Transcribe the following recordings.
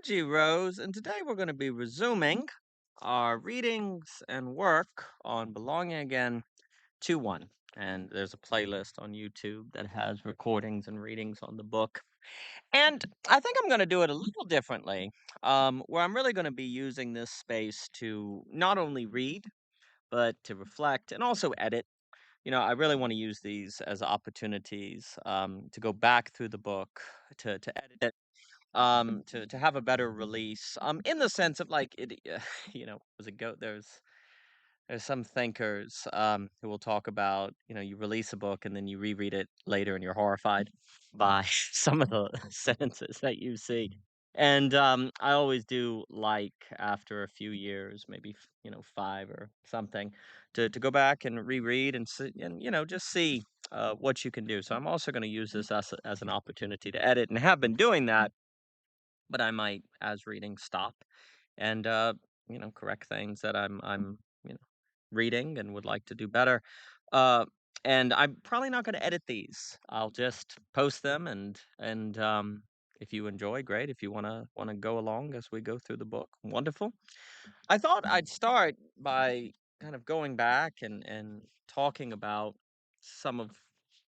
G Rose, and today we're going to be resuming our readings and work on Belonging Again II.1. And there's a playlist on YouTube that has recordings and readings on the book. And I think I'm going to do it a little differently, where I'm really going to be using this space to not only read, but to reflect and also edit. I really want to use these as opportunities to go back through the book, to edit it, to have a better release, in the sense of like it as a go there's some thinkers who will talk about, you release a book and then you reread it later and you're horrified by some of the sentences that you see. And I always do like, after a few years, maybe five or something, to go back and reread and see, and just see what you can do. So I'm also going to use this as an opportunity to edit, and have been doing that, but I might, as reading, stop and correct things that I'm reading and would like to do better. Uh, and I'm probably not going to edit these. I'll just post them, and if you enjoy, great. If you wanna go along as we go through the book, wonderful. I thought I'd start by kind of going back and talking about some of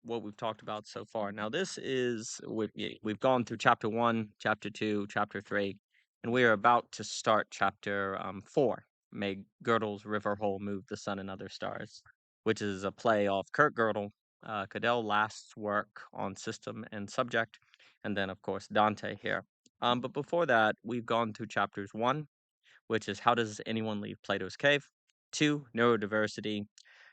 what we've talked about so far. Now, this is we've gone through chapter 1, chapter 2, chapter 3, and we are about to start chapter 4. May Gödel's River Hole move the sun and other stars, which is a play off Kurt Gödel, Cadell Last's work on system and subject, and then of course Dante here. But before that, we've gone through chapters 1, which is How Does Anyone Leave Plato's Cave? 2, Neurodiversity,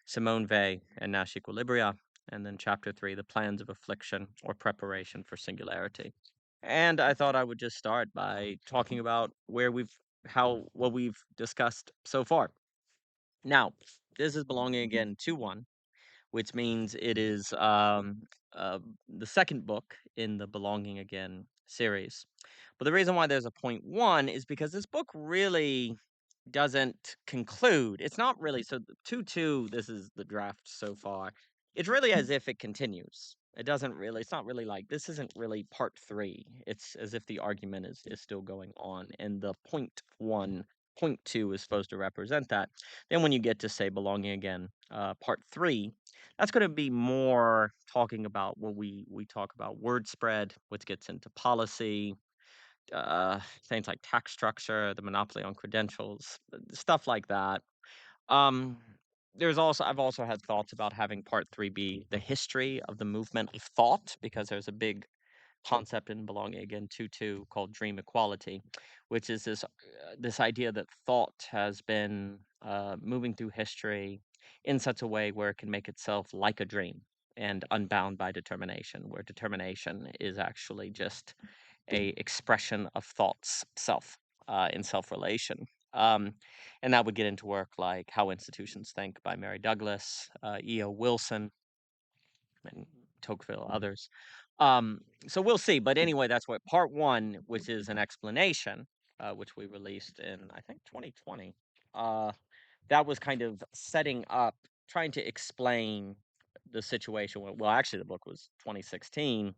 Simone Weil, and Nash Equilibria. And then chapter 3, The Plans of Affliction, or Preparation for Singularity. And I thought I would just start by talking about what we've discussed so far. Now, this is Belonging Again II.1, which means it is the second book in the Belonging Again series. But the reason why there's a point 1 is because this book really doesn't conclude. It's not really, so the 2-2, this is the draft so far. It's really as if it continues. It's not really like, this isn't really part 3. It's as if the argument is still going on, and the point 1, point 2 is supposed to represent that. Then when you get to, say, Belonging Again, part 3, that's going to be more talking about what we talk about, word spread, which gets into policy, uh, things like tax structure, the monopoly on credentials, stuff like that. Um, I've also had thoughts about having part 3 be the history of the movement of thought, because there's a big concept in Belonging Again 2 called dream equality, which is this idea that thought has been moving through history in such a way where it can make itself like a dream and unbound by determination, where determination is actually just a expression of thought's self, in self-relation. Um, and that would get into work like How Institutions Think by Mary Douglas, E.O. Wilson, and Tocqueville, others. So we'll see. But anyway, that's what part 1, which is an explanation, which we released in, I think, 2020. That was kind of setting up, trying to explain the situation. Well, actually, the book was 2016,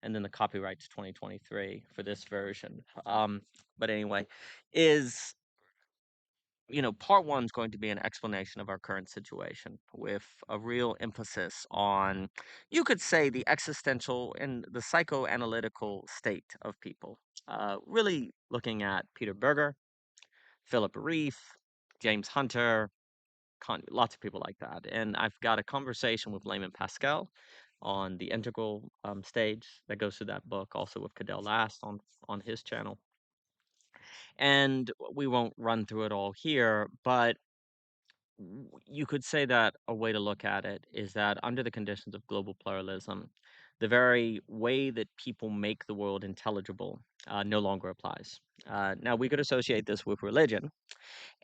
and then the copyright's 2023 for this version. But anyway, is part 1 is going to be an explanation of our current situation, with a real emphasis on, you could say, the existential and the psychoanalytical state of people. Really looking at Peter Berger, Philip Reef, James Hunter, lots of people like that. And I've got a conversation with Layman Pascal on the integral stage that goes through that book, also with Cadell Last on his channel. And we won't run through it all here, but you could say that a way to look at it is that under the conditions of global pluralism, the very way that people make the world intelligible no longer applies. Now, we could associate this with religion,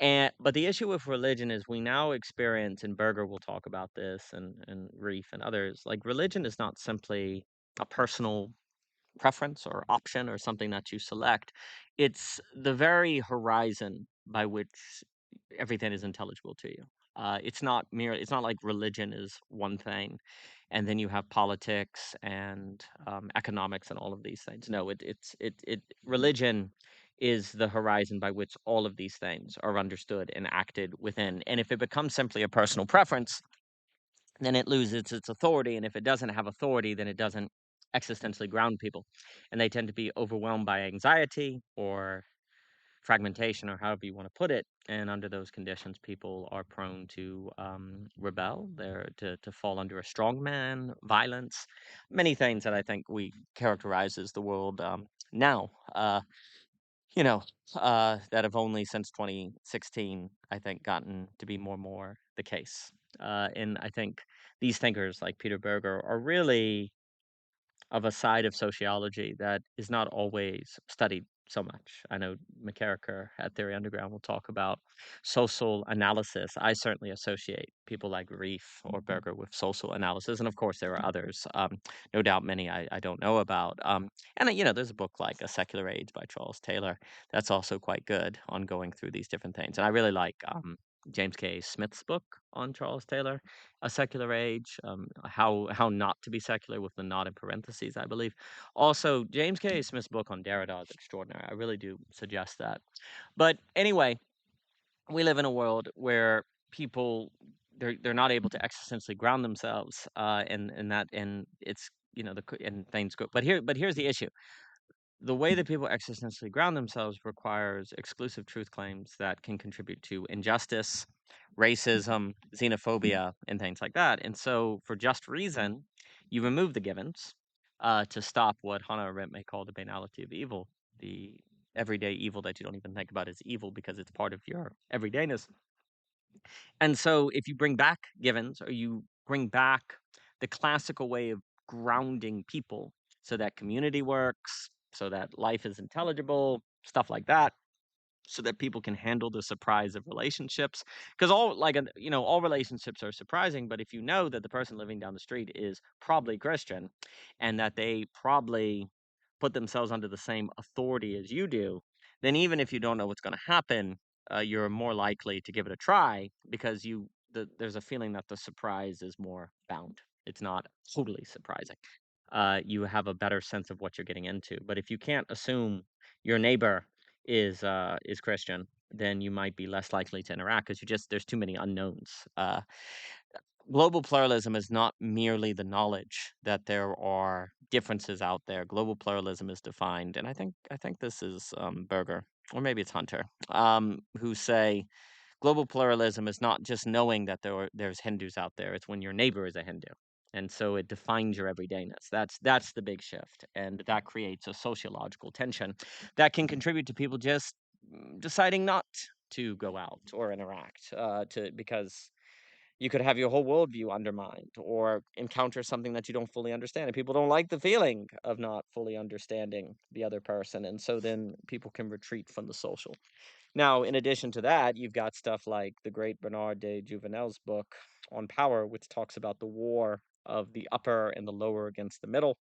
but the issue with religion is we now experience, and Berger will talk about this, and Reef and others, like, religion is not simply a personal preference or option or something that you select. It's the very horizon by which everything is intelligible to you. It's not like religion is one thing, and then you have politics and economics and all of these things. No, religion is the horizon by which all of these things are understood and acted within. And if it becomes simply a personal preference, then it loses its authority. And if it doesn't have authority, then it doesn't existentially ground people. And they tend to be overwhelmed by anxiety or fragmentation, or however you want to put it. And under those conditions, people are prone to rebel. They're to fall under a strongman, violence, many things that I think we characterize as the world now. You know, that have only since 2016, I think, gotten to be more and more the case. And I think these thinkers like Peter Berger are really of a side of sociology that is not always studied so much. I know McCarricker at Theory Underground will talk about social analysis. I certainly associate people like Reef or Berger with social analysis, and of course there are others. No doubt many I don't know about. And there's a book like A Secular Age by Charles Taylor that's also quite good on going through these different things. And I really like James K. Smith's book on Charles Taylor, A Secular Age, how not to be secular, with the not in parentheses, I believe. Also, James K. Smith's book on Derrida is extraordinary. I really do suggest that. But anyway, we live in a world where people they're not able to existentially ground themselves, and it's and things go. But here's the issue: the way that people existentially ground themselves requires exclusive truth claims that can contribute to injustice, racism, xenophobia, and things like that. And so, for just reason, you remove the givens to stop what Hannah Arendt may call the banality of evil, the everyday evil that you don't even think about as evil because it's part of your everydayness. And so, if you bring back givens, or you bring back the classical way of grounding people so that community works, so that life is intelligible, stuff like that, so that people can handle the surprise of relationships. Because all relationships are surprising, but if you know that the person living down the street is probably Christian and that they probably put themselves under the same authority as you do, then even if you don't know what's going to happen, you're more likely to give it a try because there's a feeling that the surprise is more bound. It's not totally surprising. You have a better sense of what you're getting into. But if you can't assume your neighbor is Christian, then you might be less likely to interact because there's too many unknowns. Global pluralism is not merely the knowledge that there are differences out there. Global pluralism is defined, and I think this is Berger, or maybe it's Hunter, who say global pluralism is not just knowing that there's Hindus out there. It's when your neighbor is a Hindu, and so it defines your everydayness. That's the big shift, and that creates a sociological tension that can contribute to people just deciding not to go out or interact, to because you could have your whole worldview undermined or encounter something that you don't fully understand. And people don't like the feeling of not fully understanding the other person. And so then people can retreat from the social. Now, in addition to that, you've got stuff like the great Bernard de Jouvenel's book on power, which talks about the war of the upper and the lower against the middle,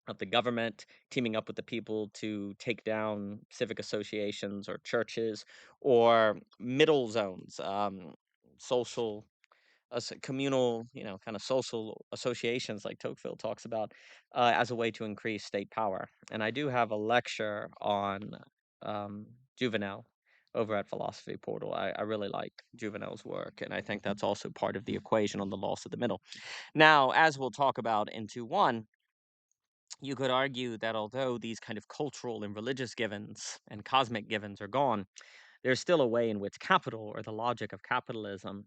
of the government teaming up with the people to take down civic associations or churches, or middle zones, social communal, kind of social associations like Tocqueville talks about, as a way to increase state power. And I do have a lecture on um, Juvenal over at Philosophy Portal. I really like Juvenal's work, and I think that's also part of the equation on the loss of the middle. Now, as we'll talk about in II.1, you could argue that although these kind of cultural and religious givens and cosmic givens are gone, there's still a way in which capital, or the logic of capitalism,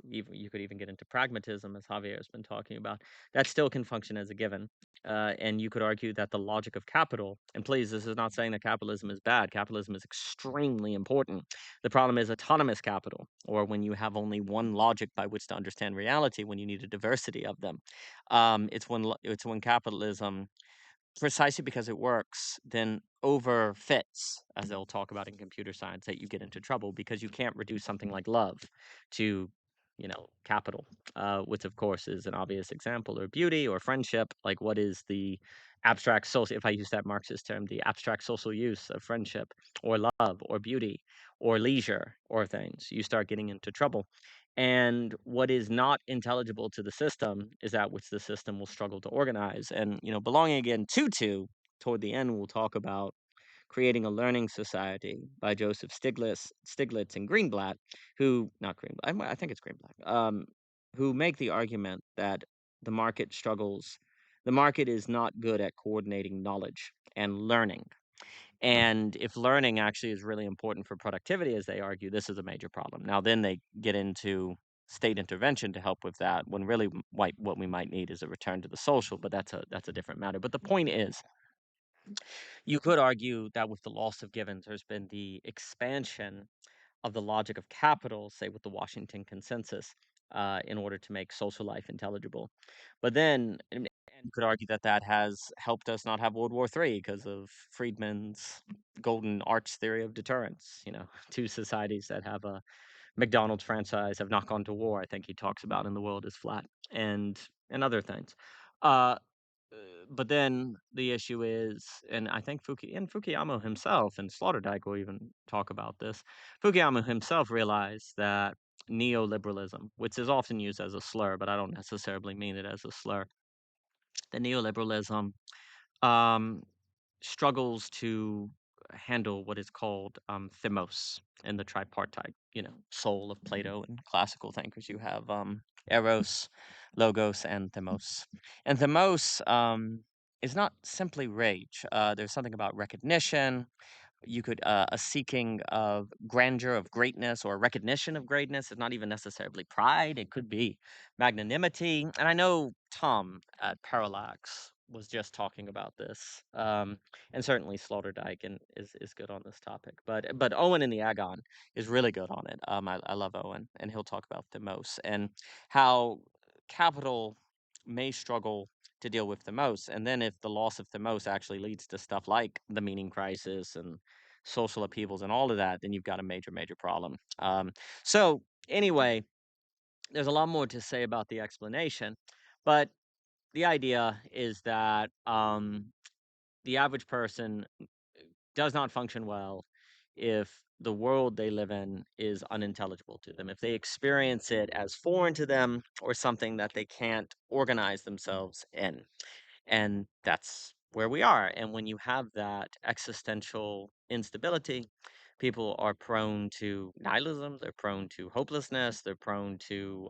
even you could even get into pragmatism, as Javier has been talking about, that still can function as a given. And you could argue that the logic of capital, and please, this is not saying that capitalism is bad. Capitalism is extremely important. The problem is autonomous capital, or when you have only one logic by which to understand reality, when you need a diversity of them. It's when capitalism, precisely because it works, then overfits, as they'll talk about in computer science, that you get into trouble because you can't reduce something like love to, capital, which of course is an obvious example, or beauty, or friendship. Like, what is the abstract social, if I use that Marxist term, the abstract social use of friendship, or love, or beauty, or leisure, or things? You start getting into trouble. And what is not intelligible to the system is that which the system will struggle to organize. And, belonging again to toward the end, we'll talk about Creating a Learning Society by Joseph Stiglitz and Greenblatt, who not Greenblatt, I think it's Greenblatt, who make the argument that the market struggles. The market is not good at coordinating knowledge and learning. And if learning actually is really important for productivity, as they argue, this is a major problem. Now, then they get into state intervention to help with that, when really what we might need is a return to the social, but that's a different matter. But the point is, you could argue that with the loss of givens, there's been the expansion of the logic of capital, say with the Washington Consensus, in order to make social life intelligible. But then, and you could argue that that has helped us not have World War III because of Friedman's golden arch theory of deterrence. Two societies that have a McDonald's franchise have not gone to war. I think he talks about in The World is Flat, and other things. Uh, uh, but then the issue is, and I think Fukuyama himself and Sloterdijk will even talk about this. Fukuyama himself realized that neoliberalism, which is often used as a slur, but I don't necessarily mean it as a slur, that neoliberalism um, struggles to handle what is called themos in the tripartite, soul of Plato and classical thinkers. You have eros, logos, and themos. And themos is not simply rage. There's something about recognition. You could a seeking of grandeur, of greatness, or recognition of greatness. It's not even necessarily pride. It could be magnanimity. And I know Tom at Parallax was just talking about this, and certainly Sloterdijk is good on this topic. But Owen in the Agon is really good on it. I love Owen, and he'll talk about Themos and how capital may struggle to deal with Themos, and then if the loss of Themos actually leads to stuff like the meaning crisis and social upheavals and all of that, then you've got a major, major problem. So anyway, there's a lot more to say about the explanation, but the idea is that the average person does not function well if the world they live in is unintelligible to them, if they experience it as foreign to them or something that they can't organize themselves in. And that's where we are. And when you have that existential instability, people are prone to nihilism, they're prone to hopelessness, they're prone to,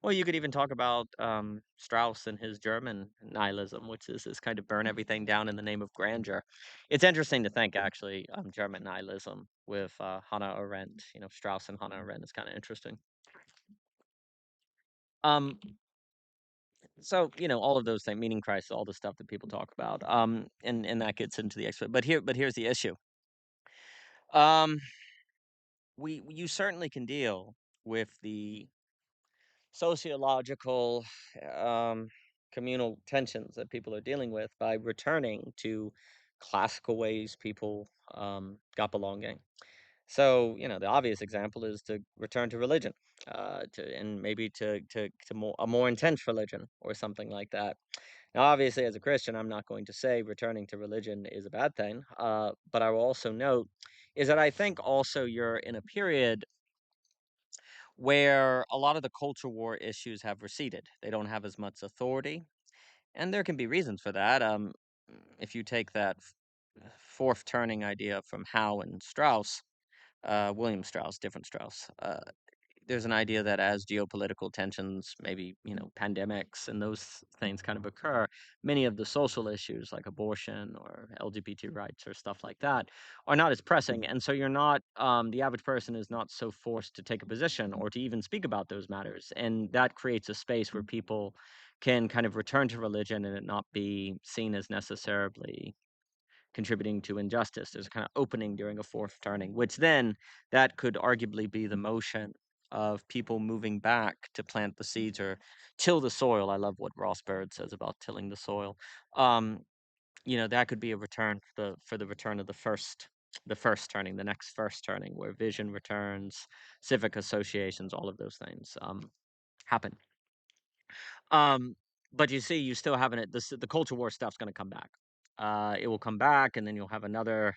well, you could even talk about Strauss and his German nihilism, which is this kind of burn everything down in the name of grandeur. It's interesting to think, actually, German nihilism with Hannah Arendt. Strauss and Hannah Arendt is kind of interesting. Um, So, all of those things, meaning Christ, all the stuff that people talk about, and that gets into the expert. But here's the issue. Um, you certainly can deal with the sociological, um, communal tensions that people are dealing with by returning to classical ways people got belonging. So, the obvious example is to return to religion, and maybe to a more intense religion or something like that. Now, obviously, as a Christian, I'm not going to say returning to religion is a bad thing, but I will also note is that I think also you're in a period where a lot of the culture war issues have receded. They don't have as much authority, and there can be reasons for that. If you take that fourth turning idea from Howe and Strauss, William Strauss, different Strauss. There's an idea that as geopolitical tensions, maybe, pandemics and those things kind of occur, many of the social issues like abortion or LGBT rights or stuff like that are not as pressing. And so you're not, the average person is not so forced to take a position or to even speak about those matters. And that creates a space where people can kind of return to religion and it not be seen as necessarily contributing to injustice. There's a kind of opening during a fourth turning, which then that could arguably be the motion of people moving back to plant the seeds or till the soil. I love what Ross Bird says about tilling the soil. Um, that could be a return for the return of the first turning, the next first turning, where vision returns, civic associations, all of those things happen. Um, but you see, you still haven't it. The culture war stuff's going to come back. It will come back, and then you'll have another.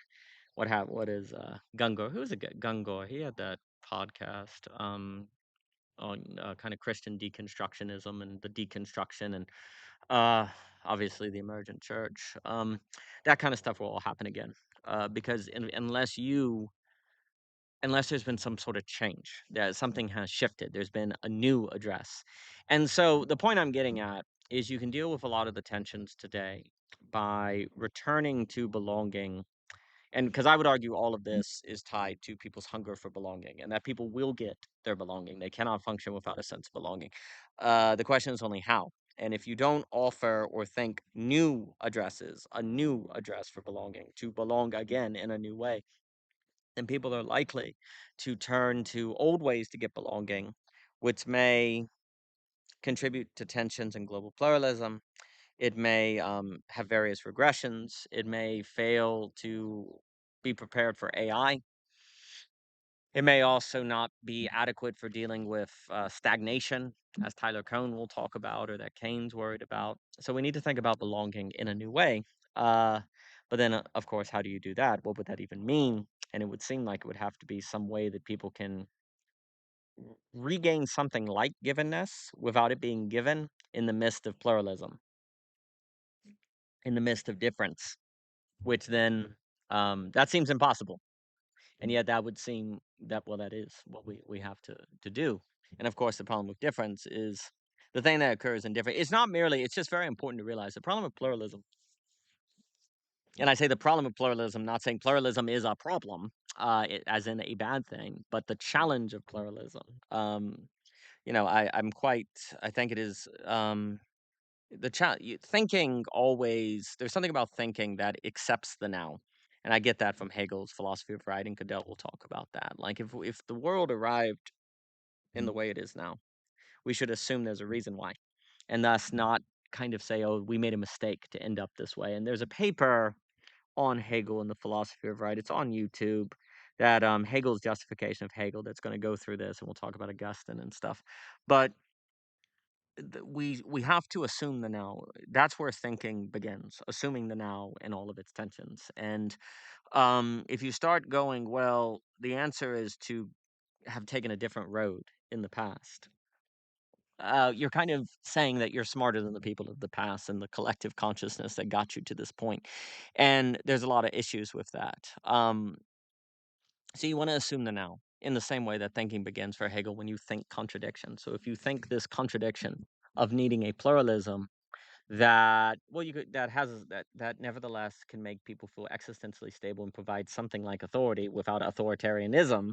What is Gungor? Who's a Gungor? He had that podcast on kind of Christian deconstructionism and the deconstruction, and uh, obviously the emergent church, that kind of stuff will all happen again, because unless there's been some sort of change, that something has shifted, there's been a new address. And so the point I'm getting at is you can deal with a lot of the tensions today by returning to belonging. And because I would argue all of this is tied to people's hunger for belonging, and that people will get their belonging. They cannot function without a sense of belonging. The question is only how. And if you don't offer or think new addresses, a new address for belonging, to belong again in a new way, then people are likely to turn to old ways to get belonging, which may contribute to tensions and global pluralism. It may have various regressions. It may fail to be prepared for AI. It may also not be adequate for dealing with stagnation, as Tyler Cohn will talk about, or that Keynes worried about. So we need to think about belonging in a new way. Uh, but then, of course, how do you do that? What would that even mean? And it would seem like it would have to be some way that people can regain something like givenness without it being given in the midst of pluralism, in the midst of difference, which then that seems impossible. And yet that would seem that, well, that is what we have to do. And of course, the problem with difference is the thing that occurs in difference. It's not merely, it's just very important to realize the problem of pluralism. And I say the problem of pluralism, not saying pluralism is a problem, as in a bad thing, but the challenge of pluralism. I'm quite, I think it is, thinking always, there's something about thinking that accepts the now. And I get that from Hegel's philosophy of right, and Cadell will talk about that. Like if the world arrived in the way it is now, we should assume there's a reason why, and thus not kind of say, oh, we made a mistake to end up this way. And there's a paper on Hegel and the philosophy of right. It's on YouTube, that Hegel's justification of Hegel, that's going to go through this, and we'll talk about Augustine and stuff. But we have to assume the now. That's where thinking begins, assuming the now and all of its tensions. And if you start going, well, the answer is to have taken a different road in the past, you're kind of saying that you're smarter than the people of the past and the collective consciousness that got you to this point. And there's a lot of issues with that. So you want to assume the now in the same way that thinking begins for Hegel when you think contradiction. So if you think this contradiction of needing a pluralism that, well, you could, that nevertheless can make people feel existentially stable and provide something like authority without authoritarianism,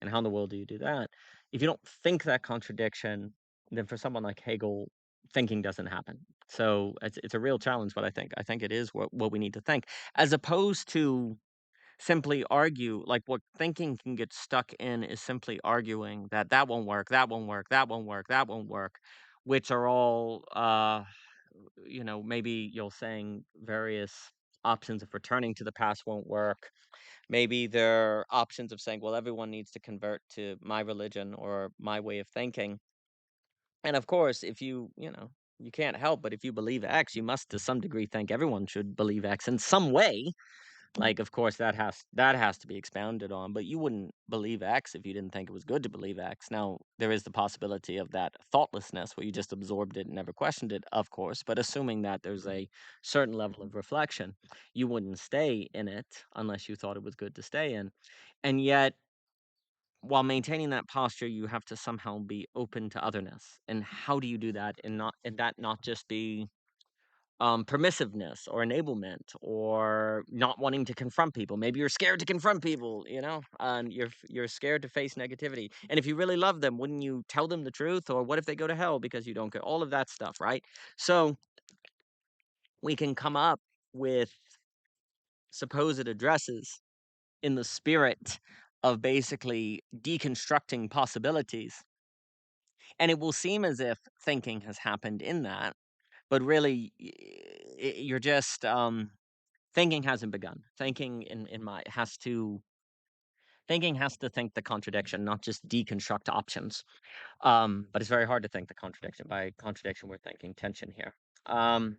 and how in the world do you do that? If you don't think that contradiction, then for someone like Hegel, thinking doesn't happen. So it's a real challenge, but I think it is what we need to think, as opposed to simply argue. Like, what thinking can get stuck in is simply arguing that that won't work, that won't work, that won't work, that won't work, which are all maybe you're saying various options of returning to the past won't work. Maybe there are options of saying, well, everyone needs to convert to my religion or my way of thinking. And of course, if you can't help but if you believe X, you must to some degree think everyone should believe X in some way. Like, of course, that has to be expounded on, but you wouldn't believe X if you didn't think it was good to believe X. Now, there is the possibility of that thoughtlessness where you just absorbed it and never questioned it, of course, but assuming that there's a certain level of reflection, you wouldn't stay in it unless you thought it was good to stay in. And yet, while maintaining that posture, you have to somehow be open to otherness. And how do you do that and that not just be permissiveness or enablement or not wanting to confront people? Maybe you're scared to confront people, you're scared to face negativity. And if you really love them, wouldn't you tell them the truth? Or what if they go to hell because you don't get all of that stuff, right? So we can come up with supposed addresses in the spirit of basically deconstructing possibilities. And it will seem as if thinking has happened in that, but really you're just thinking hasn't begun. Thinking in my has to thinking has to think the contradiction, not just deconstruct options. But it's very hard to think the contradiction. By contradiction, we're thinking tension here. Um,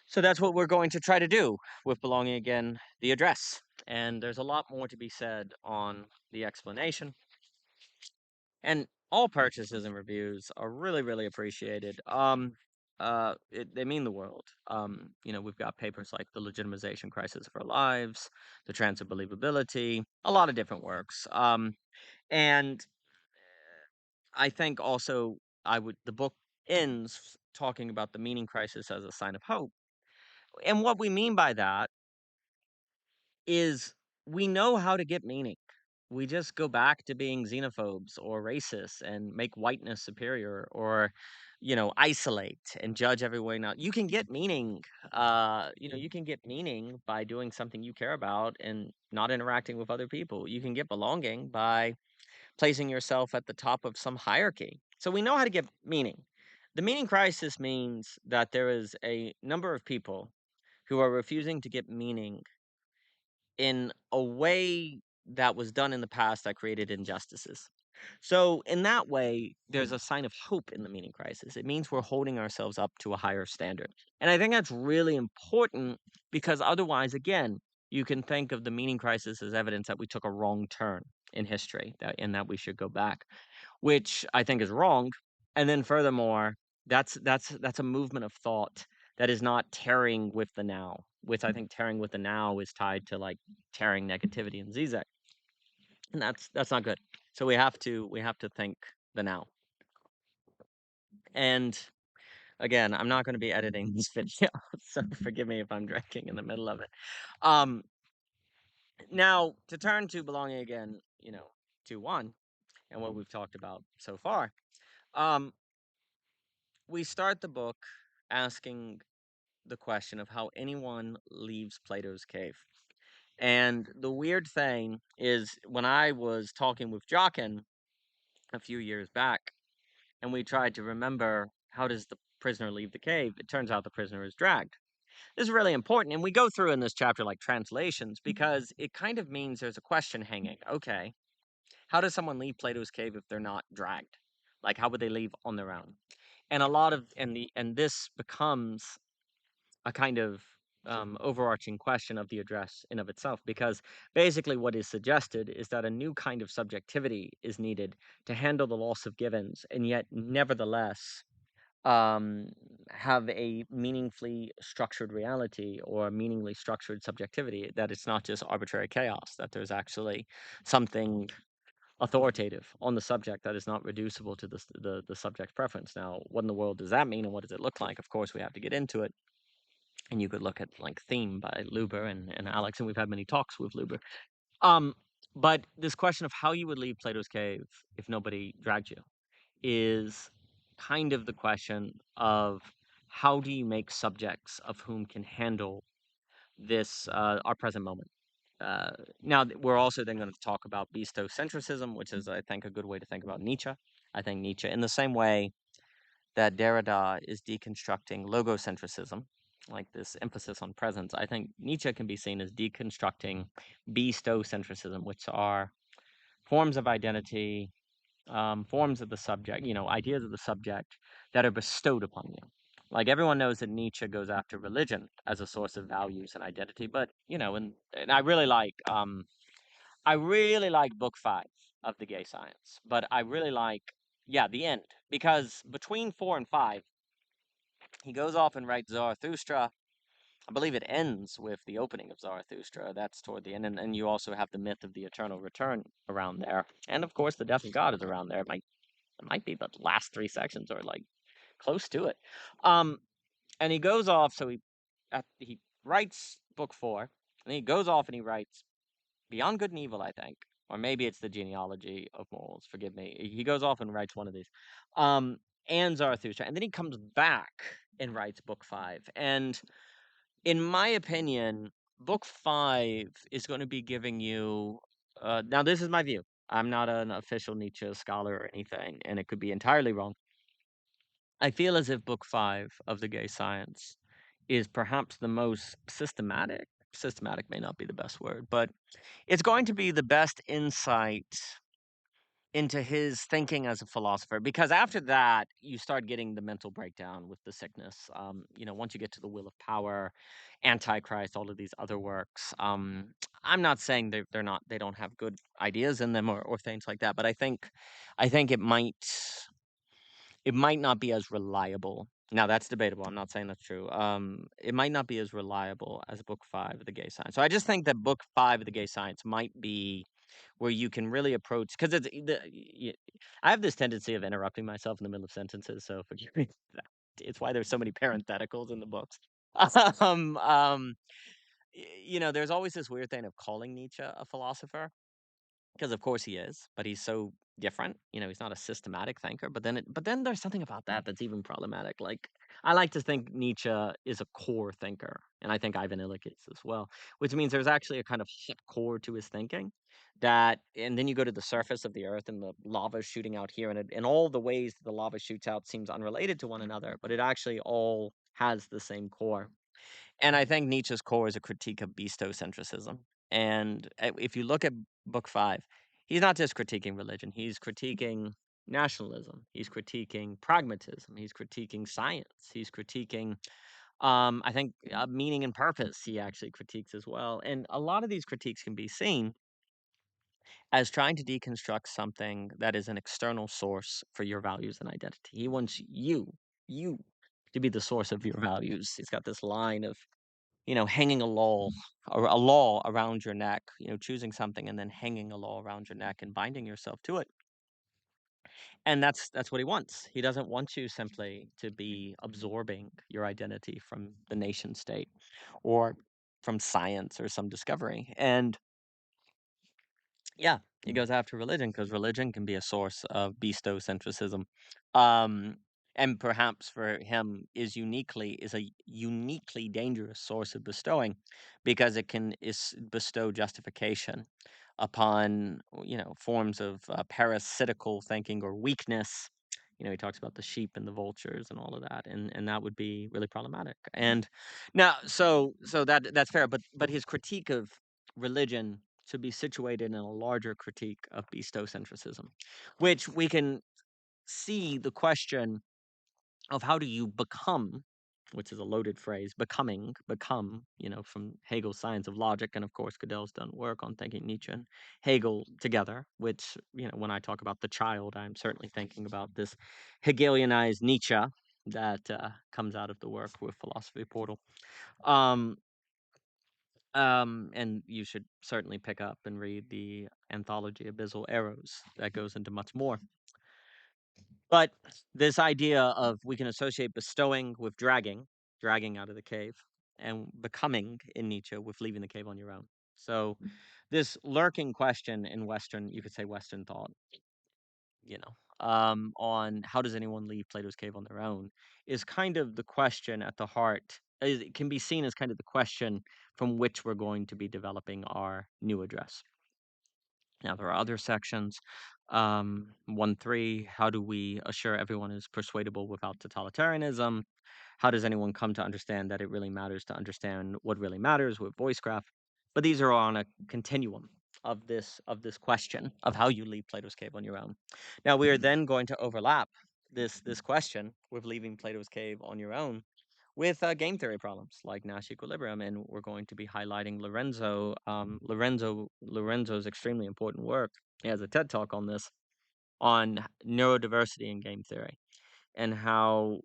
so that's what we're going to try to do with belonging again, the address. And there's a lot more to be said on the explanation. And all purchases and reviews are really, really appreciated. they mean the world. We've got papers like the legitimization crisis of our lives, the trance of believability, a lot of different works. And I think also the book ends talking about the meaning crisis as a sign of hope. And what we mean by that is we know how to get meaning. We just go back to being xenophobes or racists and make whiteness superior, or isolate and judge everyone else. You can get meaning. You can get meaning by doing something you care about and not interacting with other people. You can get belonging by placing yourself at the top of some hierarchy. So we know how to get meaning. The meaning crisis means that there is a number of people who are refusing to get meaning in a way that was done in the past that created injustices. So, in that way, there's a sign of hope in the meaning crisis. It means we're holding ourselves up to a higher standard. And I think that's really important because otherwise, again, you can think of the meaning crisis as evidence that we took a wrong turn in history and that we should go back, which I think is wrong. And then furthermore, that's a movement of thought that is not tearing with the now, which I think tearing with the now is tied to like tearing negativity and zigzag, and that's not good. So we have to think the now. And again, I'm not going to be editing this video, so forgive me if I'm drinking in the middle of it. Um, Now to turn to belonging again, 2.1 and what we've talked about so far. Um, we start the book asking the question of how anyone leaves Plato's cave. And the weird thing is, when I was talking with Jockin a few years back, and we tried to remember how does the prisoner leave the cave, it turns out the prisoner is dragged. This is really important, and we go through in this chapter like translations because it kind of means there's a question hanging. Okay, how does someone leave Plato's cave if they're not dragged? Like, how would they leave on their own? And a lot of and this becomes a kind of overarching question of the address in of itself, because basically what is suggested is that a new kind of subjectivity is needed to handle the loss of givens, and yet nevertheless have a meaningfully structured reality or meaningly structured subjectivity, that it's not just arbitrary chaos, that there's actually something authoritative on the subject that is not reducible to the subject's preference. Now, what in the world does that mean, and what does it look like? Of course, we have to get into it. And you could look at like Theme by Luber and Alex, and we've had many talks with Luber. Um, but this question of how you would leave Plato's cave if nobody dragged you is kind of the question of how do you make subjects of whom can handle this our present moment. Now we're also then going to talk about beastocentrism, which is, I think, a good way to think about Nietzsche. I think Nietzsche, in the same way that Derrida is deconstructing logocentrism, like this emphasis on presence, I think Nietzsche can be seen as deconstructing beastocentrism, which are forms of identity, forms of the subject, ideas of the subject that are bestowed upon you. Like, everyone knows that Nietzsche goes after religion as a source of values and identity, but and I really like book 5 of the Gay Science, but I really like the end, because between 4 and 5 he goes off and writes Zarathustra. I believe it ends with the opening of Zarathustra. That's toward the end, and you also have the myth of the eternal return around there, and of course the death of God is around there. It might be the last 3 sections or like close to it. Um, and he goes off. So he writes book 4, and he goes off and he writes Beyond Good and Evil, I think, or maybe it's the Genealogy of Morals. Forgive me. He goes off and writes one of these, and Zarathustra, and then he comes back and writes book 5. And in my opinion, book 5 is going to be giving you. Now, this is my view. I'm not an official Nietzsche scholar or anything, and it could be entirely wrong. I feel as if book 5 of the Gay Science is perhaps the most systematic. Systematic may not be the best word, but it's going to be the best insight into his thinking as a philosopher, because after that you start getting the mental breakdown with the sickness. Once you get to the Will of Power, Antichrist, all of these other works, I'm not saying they don't have good ideas in them or things like that, but I think it might not be as reliable Now that's debatable. I'm not saying that's true. It might not be as reliable as book 5 of the Gay Science. So I just think that book 5 of the Gay Science might be where you can really approach, because I have this tendency of interrupting myself in the middle of sentences. So forgive me. For that. It's why there's so many parentheticals in the books. Um, um, there's always this weird thing of calling Nietzsche a philosopher, because of course he is, but he's so different. He's not a systematic thinker. But then there's something about that that's even problematic. Like, I like to think Nietzsche is a core thinker, and I think Ivan Illich is as well, which means there's actually a kind of hot core to his thinking. And then you go to the surface of the earth, and the lava is shooting out here, and in all the ways that the lava shoots out seems unrelated to one another, but it actually all has the same core. And I think Nietzsche's core is a critique of beastocentrism. And if you look at book 5, he's not just critiquing religion, he's critiquing nationalism, he's critiquing pragmatism, he's critiquing science, he's critiquing, I think, meaning and purpose, he actually critiques as well. And a lot of these critiques can be seen as trying to deconstruct something that is an external source for your values and identity. He wants you to be the source of your values. He's got this line of hanging a law, or a law around your neck, choosing something and then hanging a law around your neck and binding yourself to it. And that's what he wants. He doesn't want you simply to be absorbing your identity from the nation state or from science or some discovery. And yeah, he goes after religion because religion can be a source of bestocentrism. Um, and perhaps for him is a uniquely dangerous source of bestowing, because it can bestow justification upon forms of parasitical thinking or weakness. He talks about the sheep and the vultures and all of that, and that would be really problematic. And now, so that's fair, but his critique of religion to be situated in a larger critique of bestocentrism, which we can see the question of how do you become, which is a loaded phrase, become, from Hegel's Science of Logic, and of course Gödel's done work on thinking Nietzsche and Hegel together, which, when I talk about the child, I'm certainly thinking about this Hegelianized Nietzsche that comes out of the work with Philosophy Portal. Um, and you should certainly pick up and read the anthology Abyssal Arrows. That goes into much more. But this idea of we can associate bestowing with dragging out of the cave, and becoming in Nietzsche with leaving the cave on your own. So this lurking question in Western, you could say Western thought, on how does anyone leave Plato's cave on their own, is kind of the question at the heart. It can be seen as kind of the question from which we're going to be developing our new address. Now, there are other sections. 1.3, how do we assure everyone is persuadable without totalitarianism? How does anyone come to understand that it really matters to understand what really matters with voicecraft? But these are on a continuum of this question of how you leave Plato's cave on your own. Now, we are then going to overlap this question with leaving Plato's cave on your own with game theory problems like Nash equilibrium, and we're going to be highlighting Lorenzo's extremely important work. He has a TED talk on this, on neurodiversity in game theory, and how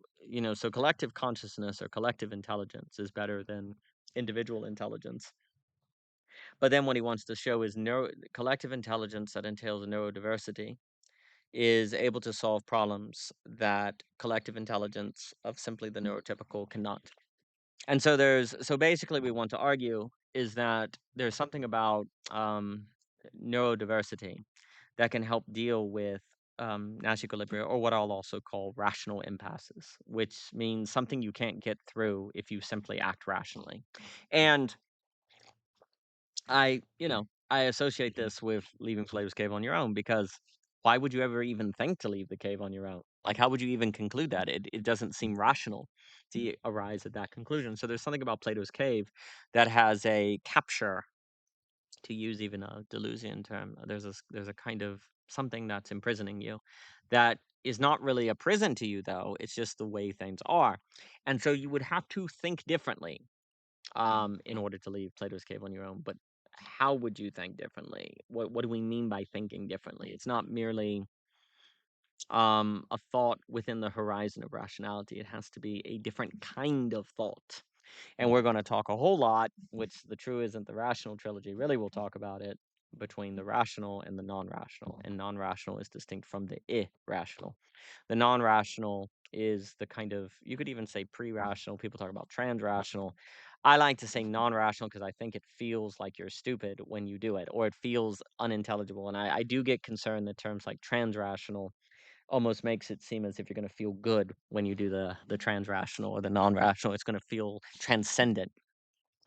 so collective consciousness or collective intelligence is better than individual intelligence. But then what he wants to show is collective intelligence that entails neurodiversity is able to solve problems that collective intelligence of simply the neurotypical cannot. And so basically we want to argue is that there's something about neurodiversity that can help deal with Nash equilibria, or what I'll also call rational impasses, which means something you can't get through if you simply act rationally. And I associate this with leaving Plato's cave on your own, because why would you ever even think to leave the cave on your own? Like, how would you even conclude that? It doesn't seem rational to arise at that conclusion. So there's something about Plato's cave that has a capture, to use even a Deleuzian term. There's a kind of something that's imprisoning you, that is not really a prison to you, though. It's just the way things are. And so you would have to think differently in order to leave Plato's cave on your own. But how would you think differently? What do we mean by thinking differently? It's not merely a thought within the horizon of rationality. It has to be a different kind of thought. And we're going to talk a whole lot, which the True Isn't the Rational trilogy really will talk about it, between the rational and the non-rational. And non-rational is distinct from the irrational. The non-rational is the kind of, you could even say pre-rational. People talk about trans-rational. I like to say non-rational because I think it feels like you're stupid when you do it, or it feels unintelligible. And I do get concerned that terms like trans-rational almost makes it seem as if you're going to feel good when you do the trans-rational or the non-rational. It's going to feel transcendent,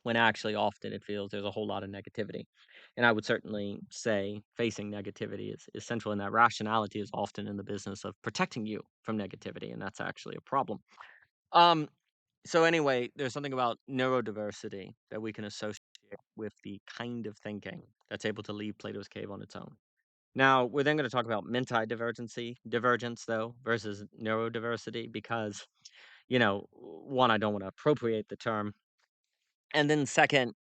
when actually often it feels there's a whole lot of negativity. And I would certainly say facing negativity is central in that. Rationality is often in the business of protecting you from negativity, and that's actually a problem. Um, so anyway, there's something about neurodiversity that we can associate with the kind of thinking that's able to leave Plato's cave on its own. Now, we're then going to talk about divergence, though, versus neurodiversity, because, one, I don't want to appropriate the term. And then second,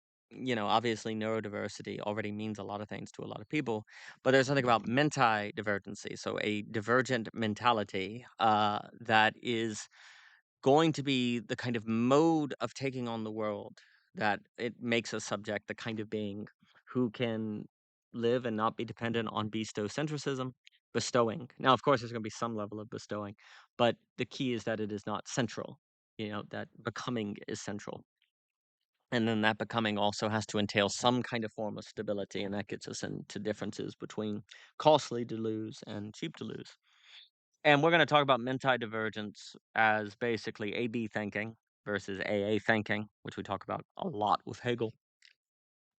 obviously neurodiversity already means a lot of things to a lot of people, but there's something about menti-divergency, so a divergent mentality that is going to be the kind of mode of taking on the world that it makes us subject, the kind of being who can live and not be dependent on bestowing. Now, of course, there's going to be some level of bestowing, but the key is that it is not central, that becoming is central. And then that becoming also has to entail some kind of form of stability, and that gets us into differences between costly to lose and cheap to lose. And we're going to talk about menti-divergence as basically AB thinking versus AA thinking, which we talk about a lot with Hegel.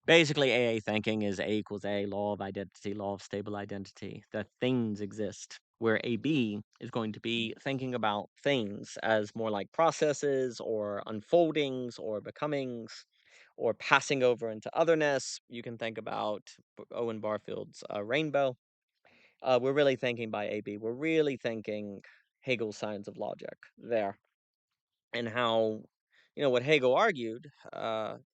Basically, AA thinking is A equals A, law of identity, law of stable identity, that things exist, where AB is going to be thinking about things as more like processes or unfoldings or becomings or passing over into otherness. You can think about Owen Barfield's rainbow. We're really thinking by AB. We're really thinking Hegel's science of logic there, and how, what Hegel argued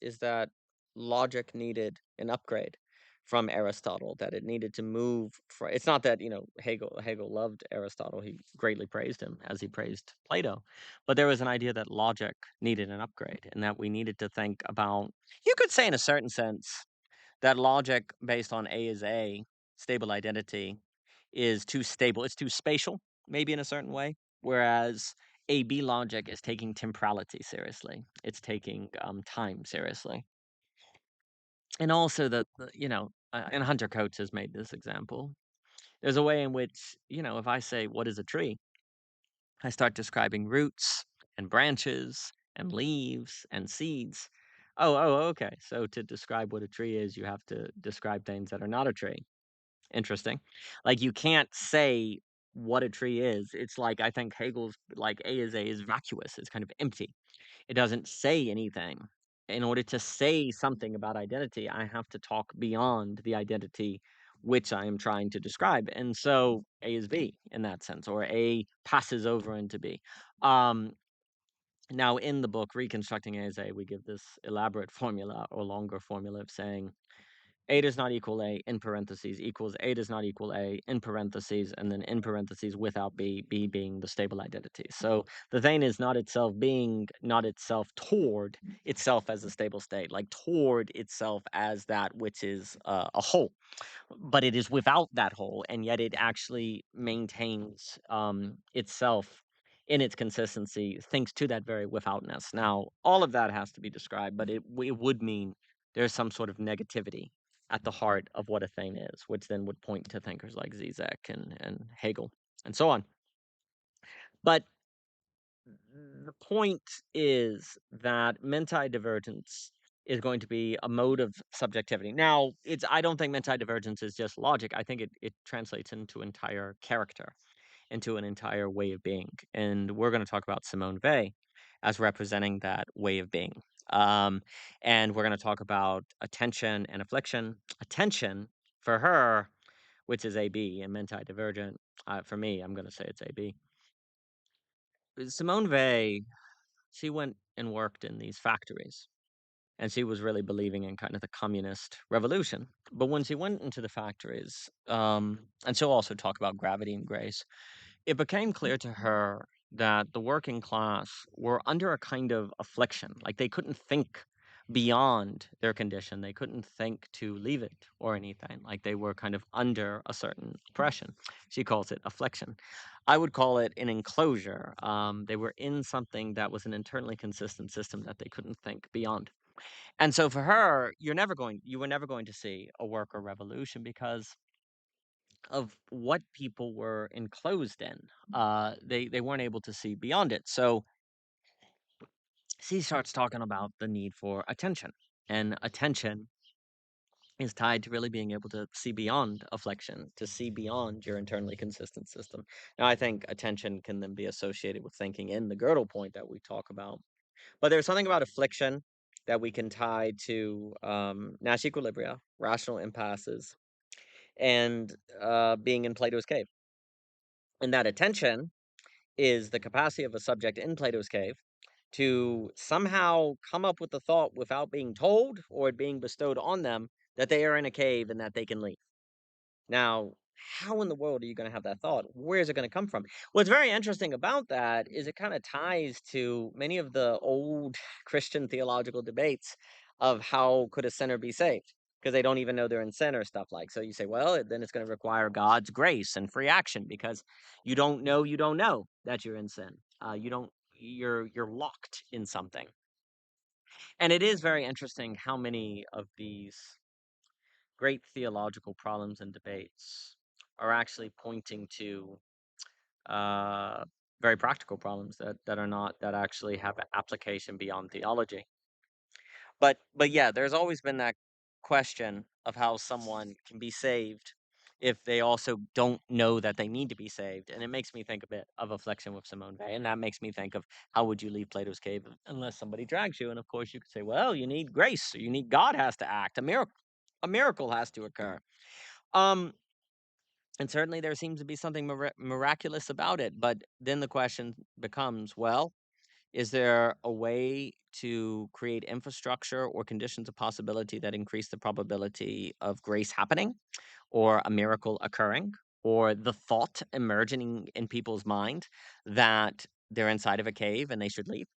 is that logic needed an upgrade from Aristotle, that it needed to move from, it's not that, Hegel loved Aristotle, he greatly praised him as he praised Plato, but there was an idea that logic needed an upgrade, and that we needed to think about, you could say in a certain sense, that logic based on A is A, stable identity, is too stable. It's too spatial, maybe in a certain way. Whereas AB logic is taking temporality seriously. It's taking time seriously. And also and Hunter Coates has made this example. There's a way in which, if I say, what is a tree? I start describing roots and branches and leaves and seeds. Okay. So to describe what a tree is, you have to describe things that are not a tree. Interesting. Like, you can't say what a tree is. It's like, I think Hegel's like A is vacuous. It's kind of empty. It doesn't say anything. In order to say something about identity, I have to talk beyond the identity which I am trying to describe. And so A is B in that sense, or A passes over into B. Now, in the book Reconstructing A is A, we give this elaborate formula or longer formula of saying A does not equal A in parentheses equals A does not equal A in parentheses, and then in parentheses without B, B being the stable identity. So the thing is not itself being not itself toward itself as a stable state, like toward itself as that which is a whole, but it is without that whole, and yet it actually maintains itself in its consistency, thanks to that very withoutness. Now, all of that has to be described, but it would mean there's some sort of negativity at the heart of what a thing is, which then would point to thinkers like Zizek and Hegel and so on. But the point is that menti-divergence is going to be a mode of subjectivity. Now, I don't think menti-divergence is just logic. I think it translates into entire character, into an entire way of being. And we're going to talk about Simone Weil as representing that way of being. And we're going to talk about attention and affliction. Attention, for her, which is AB, and menti-divergent, for me, I'm going to say it's AB. Simone Weil, she went and worked in these factories, and she was really believing in kind of the communist revolution. But when she went into the factories, and she'll also talk about gravity and grace, it became clear to her that the working class were under a kind of affliction. Like they couldn't think beyond their condition. They couldn't think to leave it or anything. Like they were kind of under a certain oppression. She calls it affliction. I would call it an enclosure. They were in something that was an internally consistent system that they couldn't think beyond. And so for her, you were never going to see a worker revolution because of what people were enclosed in. They weren't able to see beyond it. So she starts talking about the need for attention, and attention is tied to really being able to see beyond affliction, to see beyond your internally consistent system. Now, I think attention can then be associated with thinking in the girdle point that we talk about, but there's something about affliction that we can tie to Nash equilibria, rational impasses, and being in Plato's cave. And that attention is the capacity of a subject in Plato's cave to somehow come up with the thought without being told or it being bestowed on them that they are in a cave and that they can leave. Now, how in the world are you going to have that thought? Where is it going to come from? What's very interesting about that is it kind of ties to many of the old Christian theological debates of how could a sinner be saved? Because they don't even know they're in sin or stuff like. So you say, well, then it's going to require God's grace and free action because you don't know that you're in sin. You don't. You're locked in something. And it is very interesting how many of these great theological problems and debates are actually pointing to uh, very practical problems that actually have application beyond theology. But yeah, there's always been that question of how someone can be saved if they also don't know that they need to be saved. And it makes me think a bit of Affliction with Simone Weil. And that makes me think of how would you leave Plato's cave unless somebody drags you? And of course you could say, well, you need grace, or you need God has to act. A miracle has to occur. Um, and certainly there seems to be something miraculous about it. But then the question becomes, well, is there a way to create infrastructure or conditions of possibility that increase the probability of grace happening or a miracle occurring or the thought emerging in people's mind that they're inside of a cave and they should leave?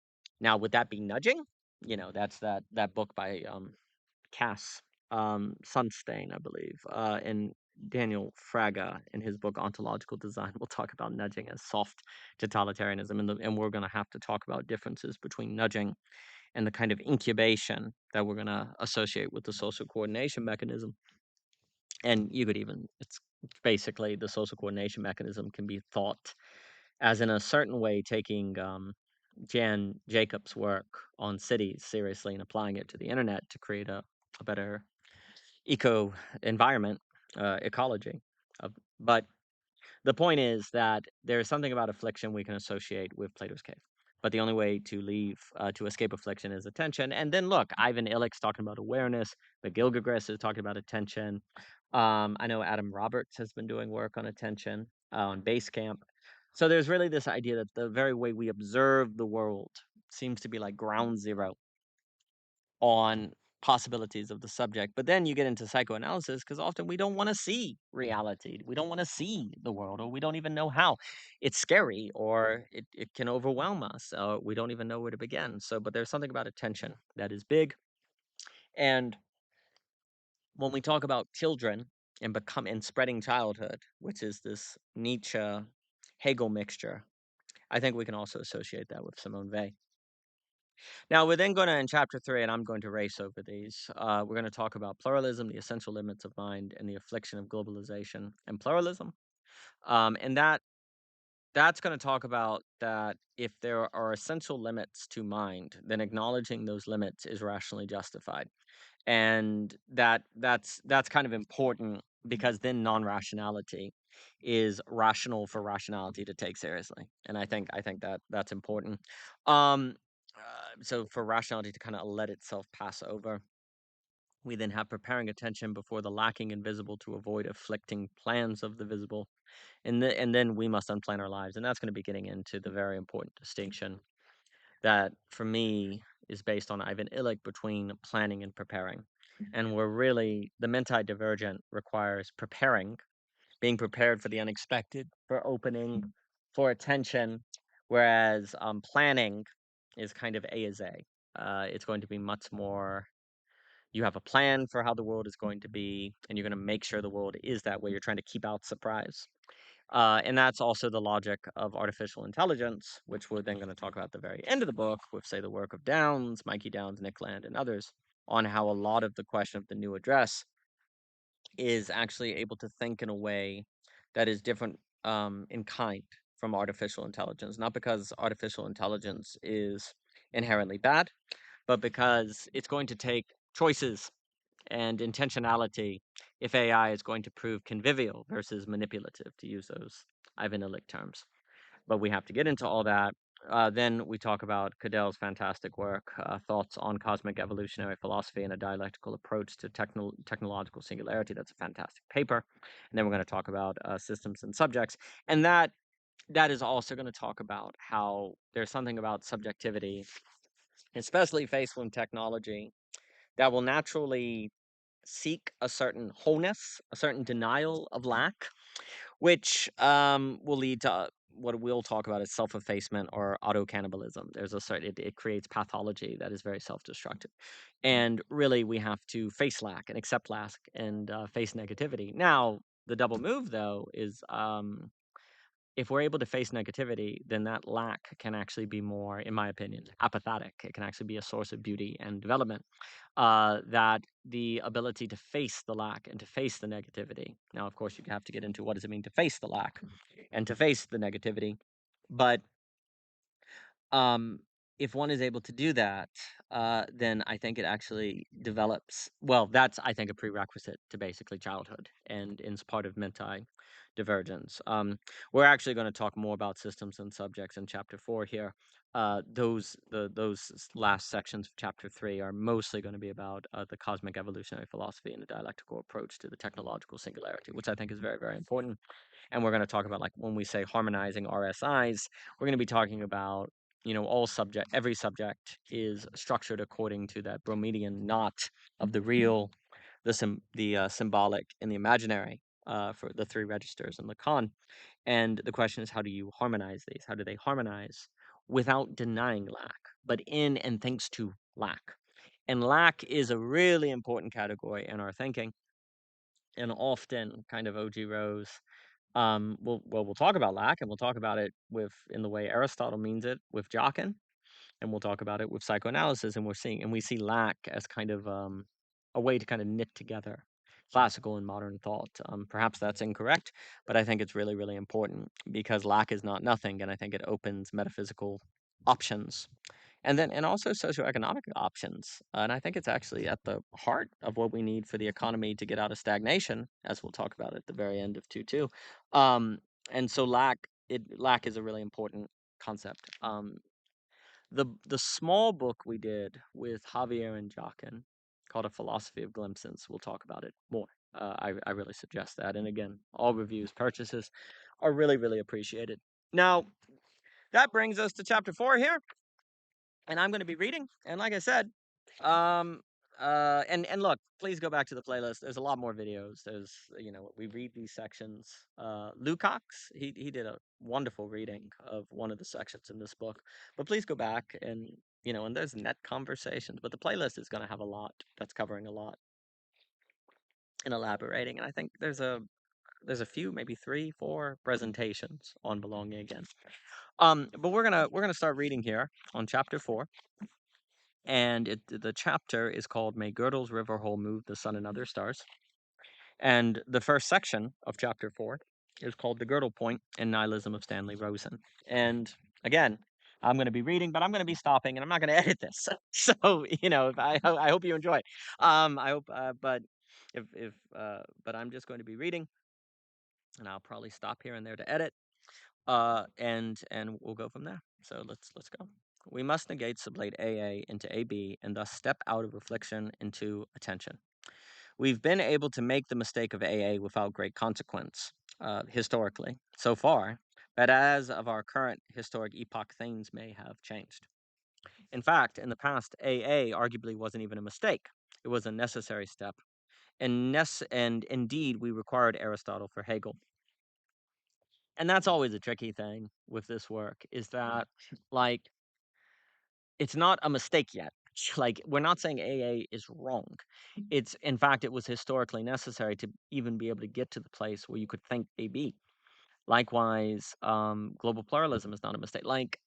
Now, would that be nudging? That's that book by Cass Sunstain, I believe, and Daniel Fraga in his book Ontological Design will talk about nudging as soft totalitarianism, and we're going to have to talk about differences between nudging and the kind of incubation that we're going to associate with the social coordination mechanism. And you could even, it's basically the social coordination mechanism can be thought as in a certain way taking Jan Jacobs' work on cities seriously and applying it to the internet to create a better eco environment, ecology. But the point is that there's something about affliction we can associate with Plato's cave. But the only way to escape affliction is attention. And then look, Ivan Illich's talking about awareness. McGilchrist is talking about attention. I know Adam Roberts has been doing work on attention on Basecamp. So there's really this idea that the very way we observe the world seems to be like ground zero on possibilities of the subject. But then you get into psychoanalysis because often we don't want to see reality. We don't want to see the world, or we don't even know how. It's scary, or it can overwhelm us. We don't even know where to begin. So, but there's something about attention that is big. And when we talk about children and spreading childhood, which is this Nietzsche Hegel mixture, I think we can also associate that with Simone Weil. Now, we're then going to, in chapter 3, and I'm going to race over these, we're going to talk about pluralism, the essential limits of mind, and the affliction of globalization and pluralism. And that's going to talk about that if there are essential limits to mind, then acknowledging those limits is rationally justified. And that's kind of important because then non-rationality is rational for rationality to take seriously, and I think that that's important. um so for rationality to kind of let itself pass over, we then have preparing attention before the lacking invisible to avoid afflicting plans of the visible, and then we must unplan our lives, and that's going to be getting into the very important distinction that for me is based on Ivan Illich between planning and preparing. And we're really, the menti divergent requires preparing, being prepared for the unexpected, for opening for attention, whereas planning is kind of A is A. It's going to be much more. You have a plan for how the world is going to be, and you're going to make sure the world is that way. You're trying to keep out surprise. And that's also the logic of artificial intelligence, which we're then going to talk about at the very end of the book with, say, the work of Downs, Mikey Downs, Nick Land, and others, on how a lot of the question of the new address is actually able to think in a way that is different in kind from artificial intelligence. Not because artificial intelligence is inherently bad, but because it's going to take choices and intentionality if AI is going to prove convivial versus manipulative, to use those Ivan Illich terms. But we have to get into all that. Then we talk about Cadell's fantastic work, Thoughts on Cosmic Evolutionary Philosophy and a Dialectical Approach to Technological Singularity. That's a fantastic paper. And then we're going to talk about systems and subjects. And that is also going to talk about how there's something about subjectivity, especially faced with technology, that will naturally seek a certain wholeness, a certain denial of lack, which will lead to what we'll talk about as self-effacement or auto-cannibalism. There's a certain it creates pathology that is very self-destructive, and really we have to face lack and accept lack and face negativity. Now, the double move though is if we're able to face negativity, then that lack can actually be more, in my opinion, apophatic. It can actually be a source of beauty and development. That the ability to face the lack and to face the negativity. Now, of course, you have to get into what does it mean to face the lack and to face the negativity. But um, if one is able to do that, then I think it actually develops. Well, that's I think a prerequisite to basically childhood, and is part of menti divergence. We're actually going to talk more about systems and subjects in chapter 4 here. Those last sections of chapter 3 are mostly going to be about the cosmic evolutionary philosophy and the dialectical approach to the technological singularity, which I think is very, very important. And we're going to talk about, like, when we say harmonizing RSIs, we're going to be talking about, every subject is structured according to that Bromedian knot of the real, the symbolic, and the imaginary, for the three registers in Lacan. And the question is, how do you harmonize these? How do they harmonize without denying lack, but in and thanks to lack? And lack is a really important category in our thinking. And often, kind of OG Rose, we'll talk about lack, and we'll talk about it in the way Aristotle means it with Jockin, and we'll talk about it with psychoanalysis, and we see lack as kind of a way to kind of knit together classical and modern thought. Perhaps that's incorrect, but I think it's really, really important because lack is not nothing, and I think it opens metaphysical options and also socioeconomic options. And I think it's actually at the heart of what we need for the economy to get out of stagnation, as we'll talk about at the very end of 2.2. And so lack is a really important concept. The small book we did with Javier and Jockin, called A Philosophy of Glimpses, we'll talk about it more. I really suggest that. And again, all reviews, purchases are really, really appreciated. Now, that brings us to chapter 4 here, and I'm going to be reading. And like I said, and look, please go back to the playlist. There's a lot more videos. There's, we read these sections. Lukács, he did a wonderful reading of one of the sections in this book. But please go back and there's net conversations. But the playlist is going to have a lot that's covering a lot and elaborating. And I think there's a few, maybe 3, 4 presentations on belonging again. But we're gonna start reading here on chapter 4. And the chapter is called May Gödel's River Hole Move the Sun and Other Stars. And the first section of chapter 4 is called The Gödel Point and Nihilism of Stanley Rosen. And again, I'm going to be reading, but I'm going to be stopping, and I'm not going to edit this. So, I hope you enjoy. I hope, but but I'm just going to be reading, and I'll probably stop here and there to edit. And we'll go from there. So let's go. We must negate sublate AA into AB and thus step out of affliction into attention. We've been able to make the mistake of AA without great consequence, historically, so far, but as of our current historic epoch, things may have changed. In fact, in the past, AA arguably wasn't even a mistake. It was a necessary step. And indeed, we required Aristotle for Hegel. And that's always a tricky thing with this work is that, like, it's not a mistake yet. Like, we're not saying AA is wrong. It's, in fact, it was historically necessary to even be able to get to the place where you could think AB. Likewise, global pluralism is not a mistake. Like,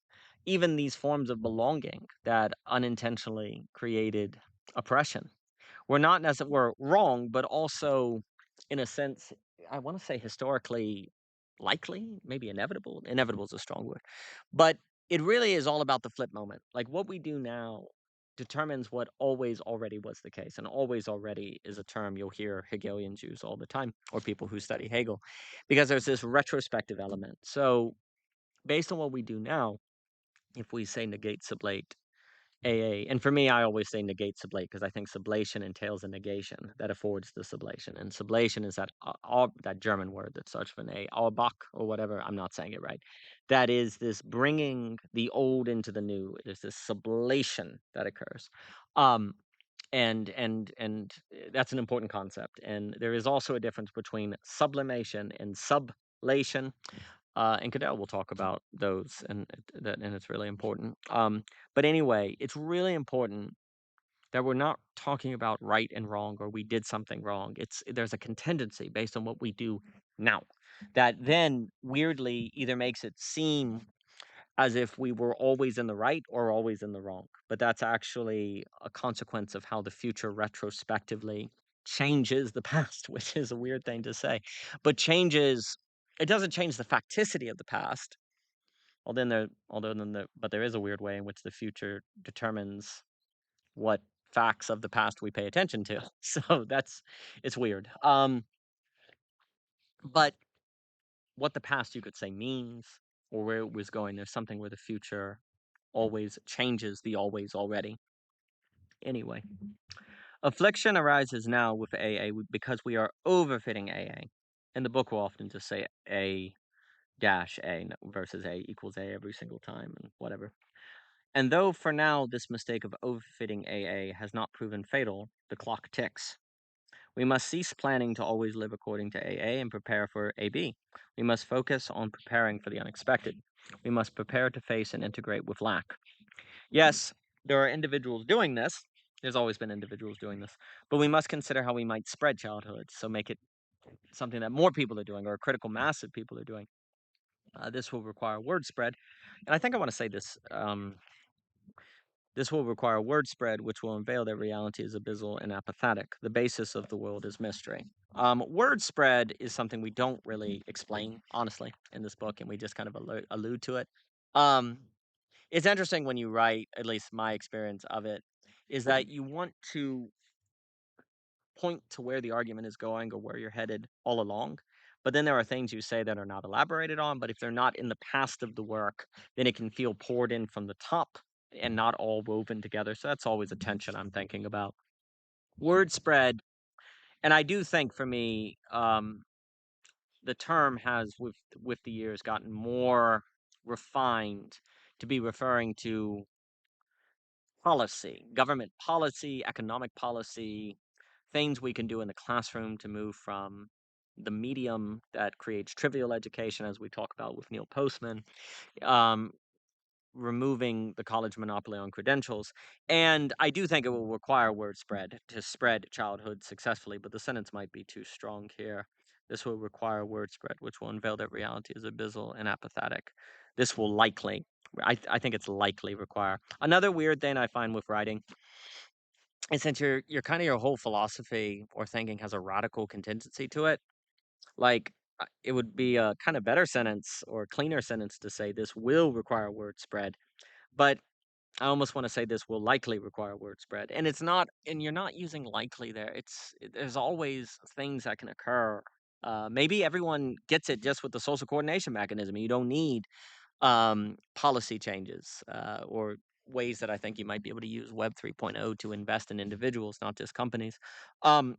even these forms of belonging that unintentionally created oppression were not necessarily were wrong, but also, in a sense, I want to say historically likely, maybe inevitable. Inevitable is a strong word, but it really is all about the flip moment. Like what we do now determines what always already was the case, and always already is a term you'll hear Hegelians use all the time, or people who study Hegel, because there's this retrospective element. So based on what we do now, if we say negate sublate AA, and for me, I always say negate sublate because I think sublation entails a negation that affords the sublation, and sublation is that that German word that starts with an A, Auerbach or whatever. I'm not saying it right. That is this bringing the old into the new. There's this sublation that occurs, um, and that's an important concept. And there is also a difference between sublimation and sublation. And Cadell will talk about those, and it's really important. But anyway, it's really important that we're not talking about right and wrong or we did something wrong. There's a contingency based on what we do now that then weirdly either makes it seem as if we were always in the right or always in the wrong. But that's actually a consequence of how the future retrospectively changes the past, which is a weird thing to say, but changes. It doesn't change the facticity of the past. But there is a weird way in which the future determines what facts of the past we pay attention to. So it's weird. But what the past you could say means or where it was going, there's something where the future always changes the always already. Anyway, affliction arises now with AA because we are overfitting AA. In the book, we'll often just say A dash A versus A equals A every single time and whatever. And though for now this mistake of overfitting AA has not proven fatal, the clock ticks. We must cease planning to always live according to AA and prepare for AB. We must focus on preparing for the unexpected. We must prepare to face and integrate with lack. Yes, there are individuals doing this. There's always been individuals doing this. But we must consider how we might spread childhood, so make it something that more people are doing or a critical mass of people are doing. This will require word spread. And I think I want to say this. This will require word spread, which will unveil that reality is abyssal and apophatic. The basis of the world is mystery. Word spread is something we don't really explain, honestly, in this book, and we just kind of allude to it. Um, it's interesting when you write, at least my experience of it, is that you want to point to where the argument is going or where you're headed all along. But then there are things you say that are not elaborated on, but if they're not in the past of the work, then it can feel poured in from the top and not all woven together. So that's always a tension I'm thinking about. Word spread, and I do think for me, the term has with the years gotten more refined to be referring to policy, government policy, economic policy, things we can do in the classroom to move from the medium that creates trivial education, as we talk about with Neil Postman, um, removing the college monopoly on credentials. And I do think it will require word spread to spread childhood successfully, but the sentence might be too strong here. This will require word spread, which will unveil that reality is abyssal and apophatic. This will likely, I think it's likely require. Another weird thing I find with writing, and since you're kind of your whole philosophy or thinking has a radical contingency to it, like it would be a kind of better sentence or cleaner sentence to say this will require word spread. But I almost want to say this will likely require word spread. And it's not, and you're not using likely there. There's always things that can occur. Maybe everyone gets it just with the social coordination mechanism. You don't need policy changes or ways that I think you might be able to use Web 3.0 to invest in individuals, not just companies. Um,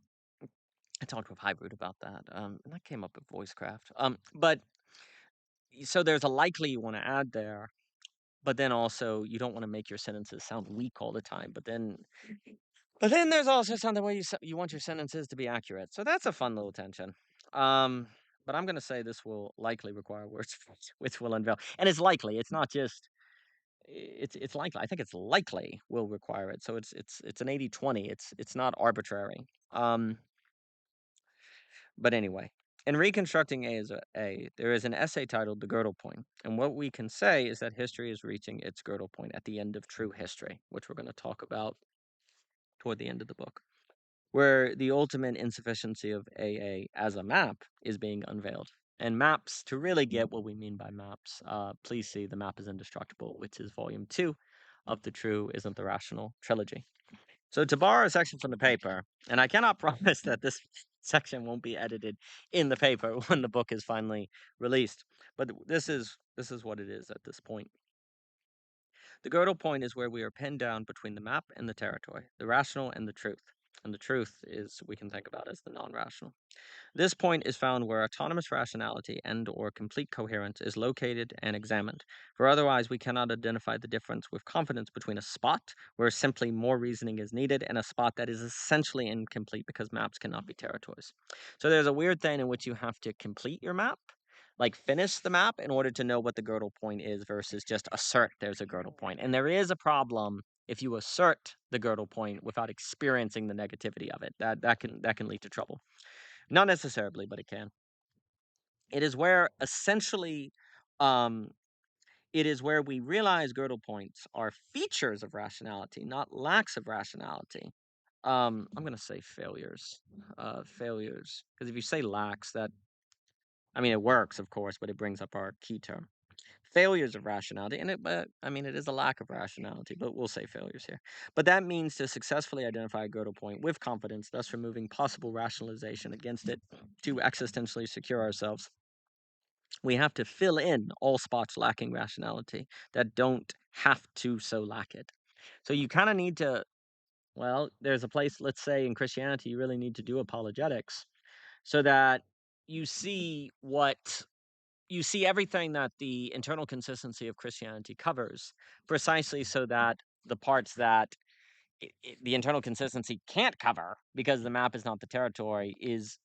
I talked with Hybrid about that, and that came up with VoiceCraft. But so there's a likely you want to add there, but then also you don't want to make your sentences sound weak all the time. But then there's also something where you want your sentences to be accurate. So that's a fun little tension. Um, but I'm going to say this will likely require words which will unveil. And it's likely. It's not just it's likely. I think it's likely will require it. So it's an 80-20. It's not arbitrary. But anyway, in reconstructing A as A, there is an essay titled The Girdle Point. And what we can say is that history is reaching its girdle point at the end of true history, which we're going to talk about toward the end of the book, where the ultimate insufficiency of AA as a map is being unveiled. And maps, to really get what we mean by maps, please see The Map is Indestructible, which is volume 2 of the True Isn't the Rational trilogy. So to borrow a section from the paper, and I cannot promise that this section won't be edited in the paper when the book is finally released, but this is what it is at this point. The girdle point is where we are pinned down between the map and the territory, the rational and the truth. And the truth is we can think about as the non-rational. This point is found where autonomous rationality and or complete coherence is located and examined, for otherwise we cannot identify the difference with confidence between a spot where simply more reasoning is needed and a spot that is essentially incomplete because maps cannot be territories. So there's a weird thing in which you have to complete your map, like finish the map in order to know what the girdle point is versus just assert there's a girdle point. And there is a problem if you assert the girdle point without experiencing the negativity of it. That can lead to trouble. Not necessarily, but it can. It is where essentially, um, it is where we realize girdle points are features of rationality, not lacks of rationality. I'm going to say failures, failures, because if you say lacks, that I mean it works, of course, but it brings up our key term. Failures of rationality, and but I mean, it is a lack of rationality, but we'll say failures here. But that means to successfully identify a girdle point with confidence, thus removing possible rationalization against it, to existentially secure ourselves. We have to fill in all spots lacking rationality that don't have to so lack it. So you kind of need to, well, there's a place, let's say in Christianity, you really need to do apologetics so that you see what you see everything that the internal consistency of Christianity covers, precisely so that the parts that the internal consistency can't cover, because the map is not the territory, is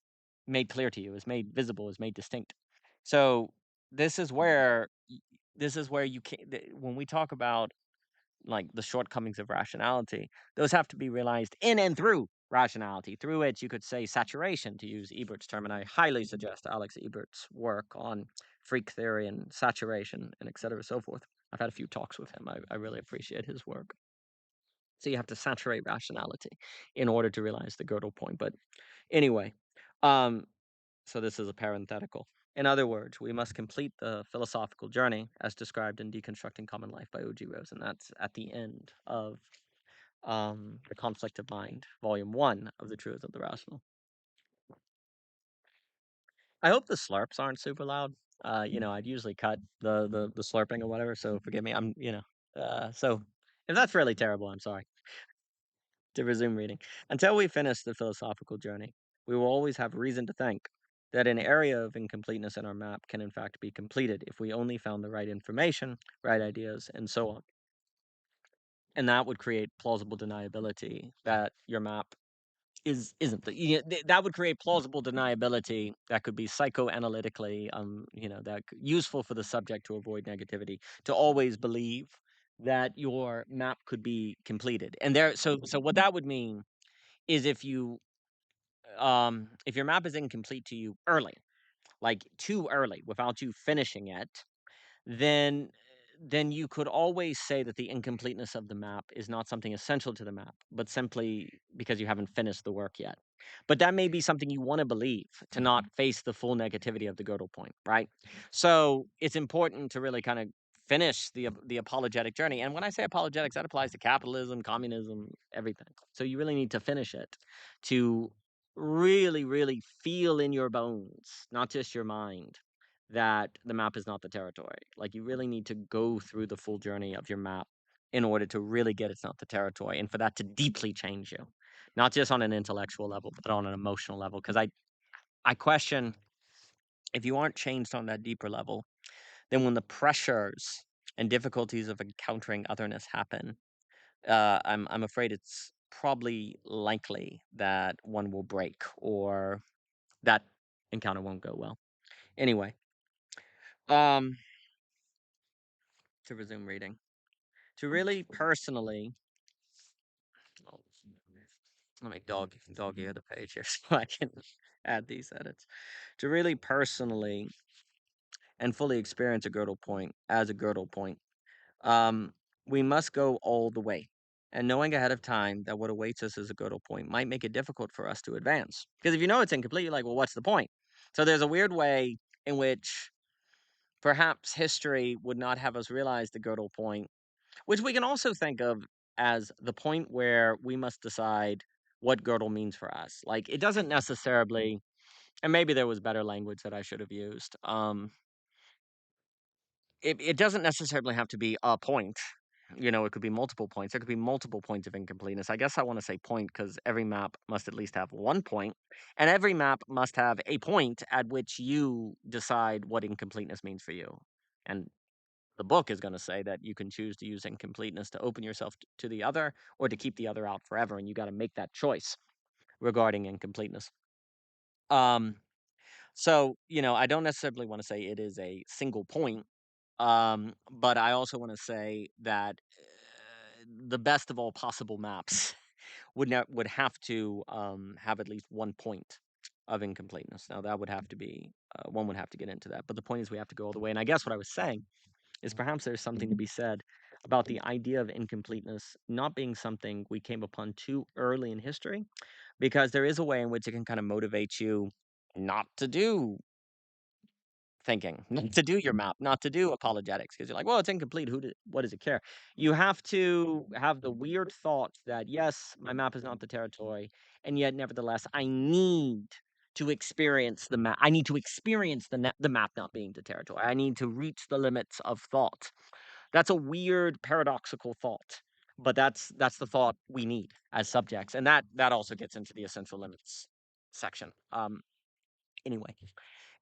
made clear to you, is made visible, is made distinct. So this is where you can, when we talk about like the shortcomings of rationality, those have to be realized in and through rationality. Through it, you could say saturation, to use Ebert's term, and I highly suggest Alex Ebert's work on freak theory and saturation and et cetera, so forth. I've had a few talks with him. I really appreciate his work. So you have to saturate rationality in order to realize the girdle point. But anyway, um, so this is a parenthetical. In other words, we must complete the philosophical journey as described in Deconstructing Common Life by O.G. Rose, and that's at the end of The Conflict of Mind, Volume 1 of The Truth of the Rational. I hope the slurps aren't super loud. I'd usually cut the slurping or whatever, so forgive me. So if that's really terrible, I'm sorry. To resume reading. Until we finish the philosophical journey, we will always have reason to think that an area of incompleteness in our map can in fact be completed if we only found the right information, right ideas, and so on. And that would create plausible deniability that your map isn't that would create plausible deniability that could be psychoanalytically useful for the subject to avoid negativity, to always believe that your map could be completed. And so what that would mean is if your map is incomplete to you early, like too early without you finishing it, then you could always say that the incompleteness of the map is not something essential to the map, but simply because you haven't finished the work yet. But that may be something you want to believe, to not face the full negativity of the girdle point, right? So it's important to really kind of finish the apologetic journey. And when I say apologetics, that applies to capitalism, communism, everything. So you really need to finish it to really, really feel in your bones, not just your mind, that the map is not the territory. Like, you really need to go through the full journey of your map in order to really get it's not the territory, and for that to deeply change you, not just on an intellectual level, but on an emotional level. Because I question, if you aren't changed on that deeper level, then when the pressures and difficulties of encountering otherness happen, I'm afraid it's probably likely that one will break, or that encounter won't go well. Anyway, um, to resume reading. To really personally, oh, let me dog ear the page here so I can add these edits. To really personally and fully experience a girdle point as a girdle point, um, we must go all the way. And knowing ahead of time that what awaits us as a girdle point might make it difficult for us to advance. Because if you know it's incomplete, you're like, well, what's the point? So there's a weird way in which perhaps history would not have us realize the girdle point, which we can also think of as the point where we must decide what girdle means for us. Like, it doesn't necessarily, and maybe there was better language that I should have used. It doesn't necessarily have to be a point. It could be multiple points. There could be multiple points of incompleteness. I guess I want to say point because every map must at least have one point, and every map must have a point at which you decide what incompleteness means for you. And the book is going to say that you can choose to use incompleteness to open yourself to the other or to keep the other out forever, and you got to make that choice regarding incompleteness. So, I don't necessarily want to say it is a single point, but I also want to say that the best of all possible maps would have to have at least one point of incompleteness. Now, that would have to be one would have to get into that, but the point is we have to go all the way. And I guess what I was saying is perhaps there's something to be said about the idea of incompleteness not being something we came upon too early in history, because there is a way in which it can kind of motivate you not to do thinking, not to do your map, not to do apologetics, because you're like, well, it's incomplete. What does it care? You have to have the weird thought that, yes, my map is not the territory, and yet, nevertheless, I need to experience the map. I need to experience the map not being the territory. I need to reach the limits of thought. That's a weird, paradoxical thought, but that's the thought we need as subjects, and that also gets into the essential limits section. Anyway.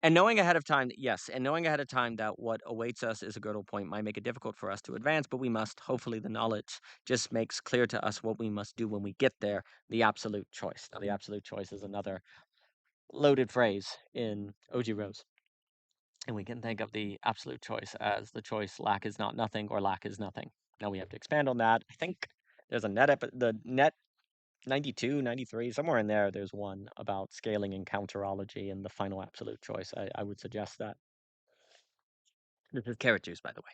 And knowing ahead of time, yes, and knowing ahead of time that what awaits us is a girdle point might make it difficult for us to advance, but we must, hopefully, the knowledge just makes clear to us what we must do when we get there, the absolute choice. Now, the absolute choice is another loaded phrase in O.G. Rose. And we can think of the absolute choice as the choice lack is not nothing or lack is nothing. Now, we have to expand on that. I think there's the net 92, 93, somewhere in there, there's one about scaling and counterology and the final absolute choice. I would suggest that. This is carrot juice, by the way.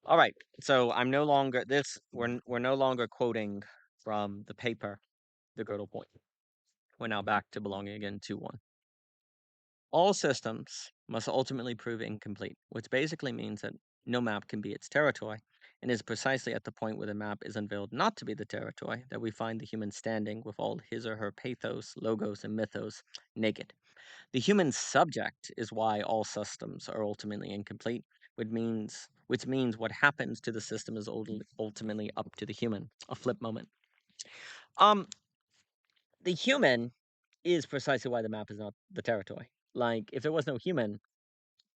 All right, so we're no longer quoting from the paper, the girdle point. We're now back to belonging again to II.1. All systems must ultimately prove incomplete, which basically means that no map can be its territory, and is precisely at the point where the map is unveiled not to be the territory that we find the human standing with all his or her pathos, logos, and mythos naked. The human subject is why all systems are ultimately incomplete, which means what happens to the system is ultimately up to the human. A flip moment. Um, the human is precisely why the map is not the territory. Like, if there was no human,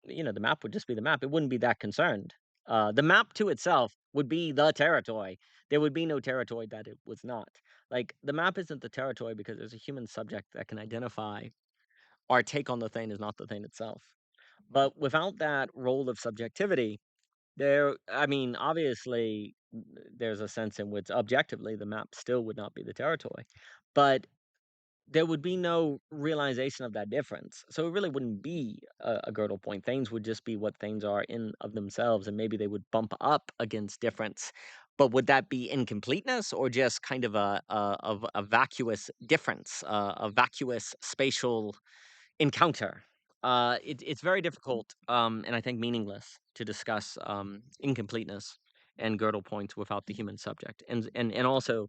the map would just be the map. It wouldn't be that concerned. The map to itself would be the territory. There would be no territory that it was not. Like, the map isn't the territory because there's a human subject that can identify our take on the thing is not the thing itself. But without that role of subjectivity, obviously, there's a sense in which objectively the map still would not be the territory. But there would be no realization of that difference. So it really wouldn't be a girdle point. Things would just be what things are in of themselves, and maybe they would bump up against difference. But would that be incompleteness or just kind of a vacuous difference, a vacuous spatial encounter? It's very difficult, and I think meaningless to discuss incompleteness and girdle points without the human subject. And also,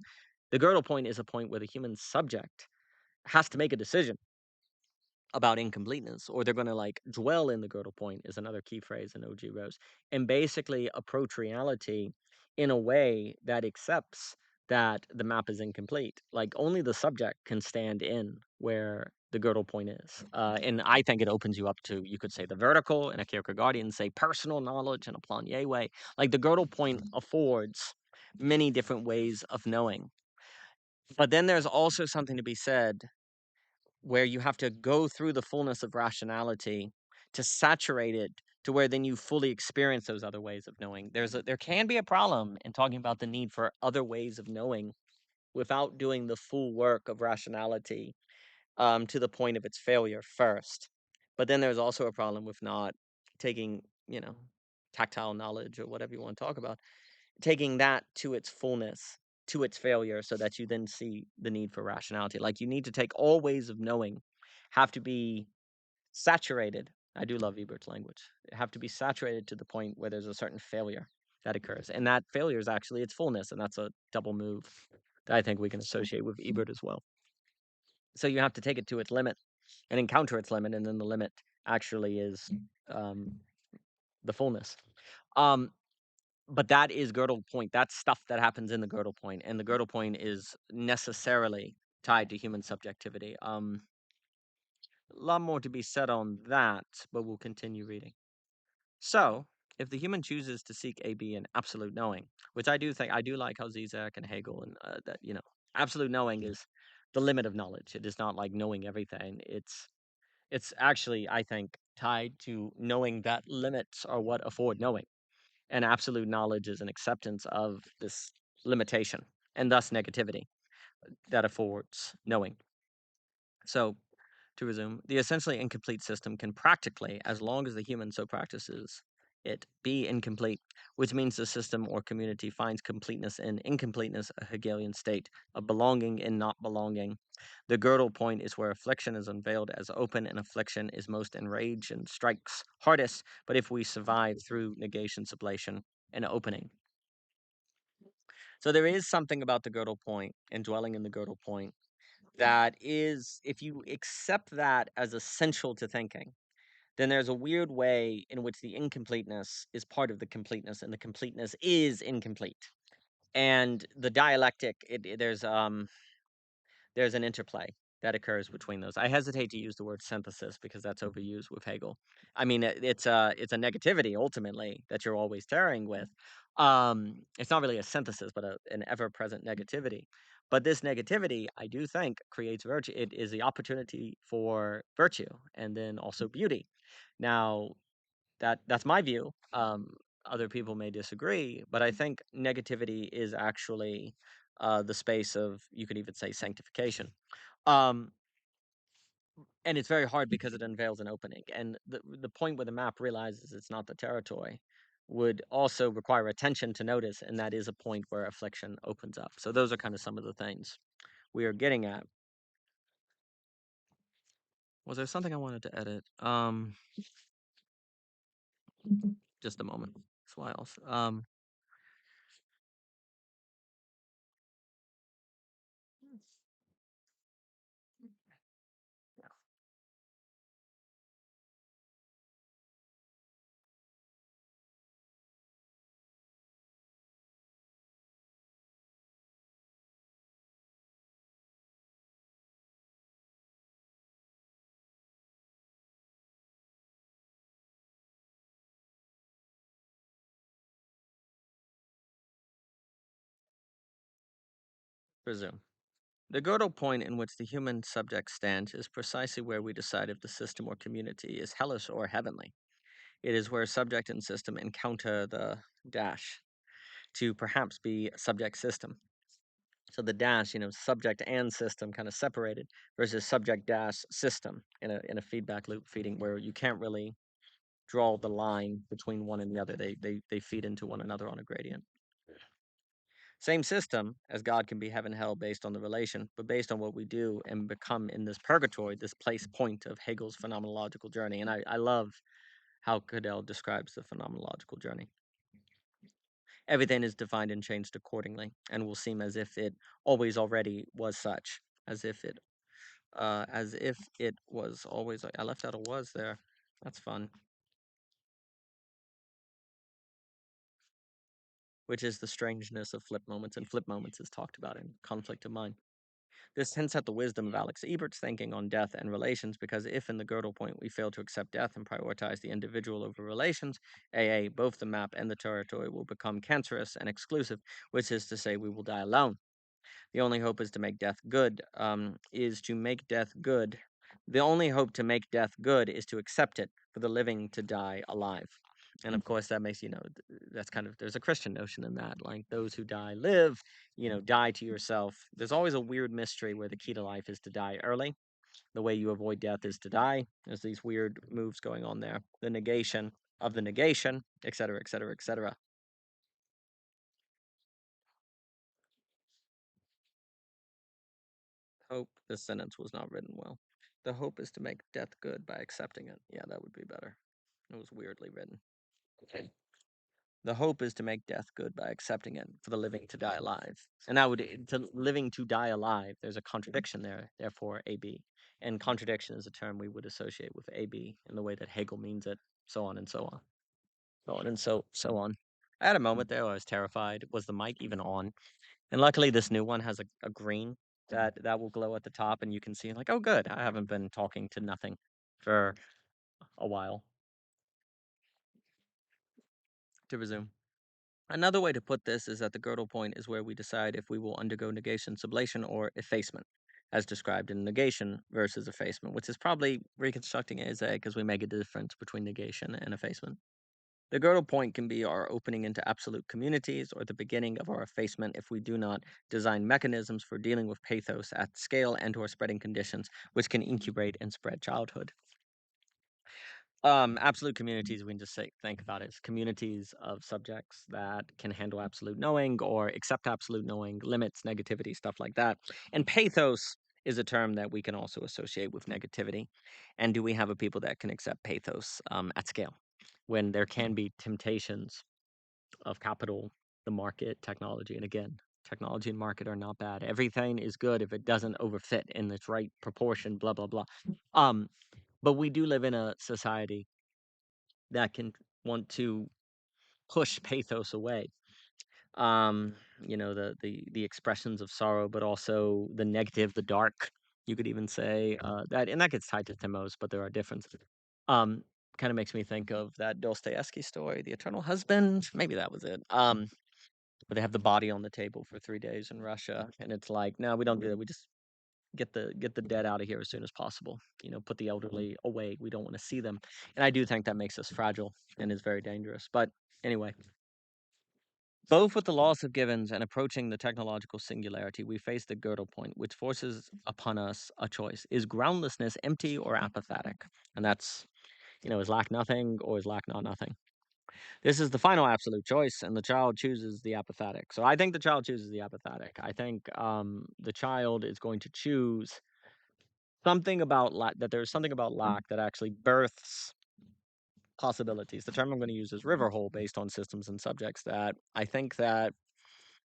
the girdle point is a point where the human subject has to make a decision about incompleteness, or they're going to like dwell in the girdle point is another key phrase in OG Rose, and basically approach reality in a way that accepts that the map is incomplete. Like, only the subject can stand in where the girdle point is. And I think it opens you up to, you could say, the vertical in a Kierkegaardian, say, personal knowledge in a Planier way. Like, the girdle point affords many different ways of knowing. But then there's also something to be said where you have to go through the fullness of rationality to saturate it to where then you fully experience those other ways of knowing. There can be a problem in talking about the need for other ways of knowing without doing the full work of rationality to the point of its failure first. But then there's also a problem with not taking, tactile knowledge or whatever you want to talk about, taking that to its fullness, to its failure, so that you then see the need for rationality. Like, you need to take all ways of knowing, have to be saturated. I do love Ebert's language. Have to be saturated to the point where there's a certain failure that occurs. And that failure is actually its fullness. And that's a double move that I think we can associate with Ebert as well. So you have to take it to its limit and encounter its limit. And then the limit actually is the fullness. But that is Gödel point. That's stuff that happens in the Gödel point, and the Gödel point is necessarily tied to human subjectivity. A lot more to be said on that, but we'll continue reading. So, if the human chooses to seek AB in absolute knowing, which I do like how Zizek and Hegel and that absolute knowing is the limit of knowledge. It is not like knowing everything. It's actually, I think, tied to knowing that limits are what afford knowing. And absolute knowledge is an acceptance of this limitation and thus negativity that affords knowing. So, to resume, the essentially incomplete system can practically, as long as the human so practices it, be incomplete, which means the system or community finds completeness in incompleteness, a Hegelian state of belonging in not belonging. The Gödel point is where affliction is unveiled as open, and affliction is most enraged and strikes hardest, but if we survive through negation, sublation, and opening. So there is something about the Gödel point and dwelling in the Gödel point that is, if you accept that as essential to thinking, then there's a weird way in which the incompleteness is part of the completeness, and the completeness is incomplete. And the dialectic, there's an interplay that occurs between those. I hesitate to use the word synthesis because that's overused with Hegel. I mean, it's a negativity ultimately that you're always tarrying with. It's not really a synthesis, but an ever-present negativity. But this negativity, I do think, creates virtue. It is the opportunity for virtue and then also beauty. Now, that's my view. Other people may disagree, but I think negativity is actually the space of, you could even say, sanctification. Um, and it's very hard because it unveils an opening. And the point where the map realizes it's not the territory would also require attention to notice, and that is a point where affliction opens up. So those are kind of some of the things we are getting at. Was there something I wanted to edit? Just a moment. That's why else. Resume. The Gödel point in which the human subject stands is precisely where we decide if the system or community is hellish or heavenly. It is where subject and system encounter the dash to perhaps be subject system. So the dash, subject and system kind of separated versus subject dash system in a feedback loop feeding where you can't really draw the line between one and the other. They feed into one another on a gradient. Same system as God can be heaven hell based on the relation, but based on what we do and become in this purgatory, this place point of Hegel's phenomenological journey. And I love how Hegel describes the phenomenological journey. Everything is defined and changed accordingly, and will seem as if it always already was such, as if it was always. I left out a was there. That's fun. Which is the strangeness of flip moments, and flip moments is talked about in Conflict of Mind. This hints at the wisdom of Alex Ebert's thinking on death and relations, because if in the Gödel point we fail to accept death and prioritize the individual over relations, both the map and the territory will become cancerous and exclusive, which is to say we will die alone. The only hope is to make death good, The only hope to make death good is to accept it, for the living to die alive. And of course, that makes, that's kind of, there's a Christian notion in that, like those who die live, die to yourself. There's always a weird mystery where the key to life is to die early. The way you avoid death is to die. There's these weird moves going on there. The negation of the negation, et cetera, et cetera, et cetera. Hope, this sentence was not written well. The hope is to make death good by accepting it. Yeah, that would be better. It was weirdly written. Okay. The hope is to make death good by accepting it, for the living to die alive. And that would, to living to die alive, there's a contradiction there, therefore AB. And contradiction is a term we would associate with AB in the way that Hegel means it, so on and so on. So on and so on. I had a moment there where I was terrified. Was the mic even on? And luckily this new one has a green that will glow at the top, and you can see like, oh good, I haven't been talking to nothing for a while. To resume. Another way to put this is that the girdle point is where we decide if we will undergo negation, sublation, or effacement, as described in negation versus effacement, which is probably reconstructing it because we make a difference between negation and effacement. The girdle point can be our opening into absolute communities or the beginning of our effacement if we do not design mechanisms for dealing with pathos at scale and or spreading conditions which can incubate and spread childhood. Absolute communities, we can just think about it as communities of subjects that can handle absolute knowing or accept absolute knowing, limits negativity, stuff like that. And pathos is a term that we can also associate with negativity. And do we have a people that can accept pathos at scale when there can be temptations of capital, the market, technology? And again, technology and market are not bad. Everything is good if it doesn't overfit in its right proportion, blah, blah, blah. But we do live in a society that can want to push pathos away. Um, the expressions of sorrow, but also the negative, the dark. You could even say that, and that gets tied to Themos, but there are differences. Um, Kind of makes me think of that Dostoevsky story, The Eternal Husband. Maybe that was it. Where they have the body on the table for 3 days in Russia, and it's like, no, we don't do that. We just get the dead out of here as soon as possible. Put the elderly away. We don't want to see them. And I do think that makes us fragile and is very dangerous. But anyway, both with the loss of givens and approaching the technological singularity, we face the girdle point, which forces upon us a choice. Is groundlessness empty or apophatic? And that's, is lack nothing or is lack not nothing? This is the final absolute choice, and the child chooses the apophatic. So I think the child chooses the apophatic. I think the child is going to choose something about lack, that there's something about lack that actually births possibilities. The term I'm going to use is river hole based on systems and subjects. That I think that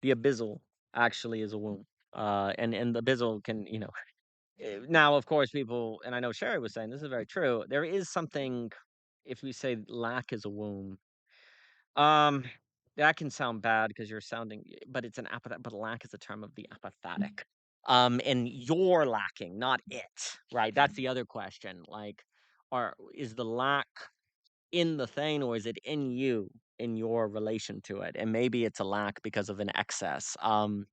the abyssal actually is a womb. And the abyssal can, now of course people, and I know Sherry was saying this is very true. There is something, if we say lack is a womb, um, that can sound bad because you're sounding, but it's an apathy. But lack is a term of the apophatic. And you're lacking, not it, right? That's the other question. Like, is the lack in the thing, or is it in you, in your relation to it? And maybe it's a lack because of an excess. The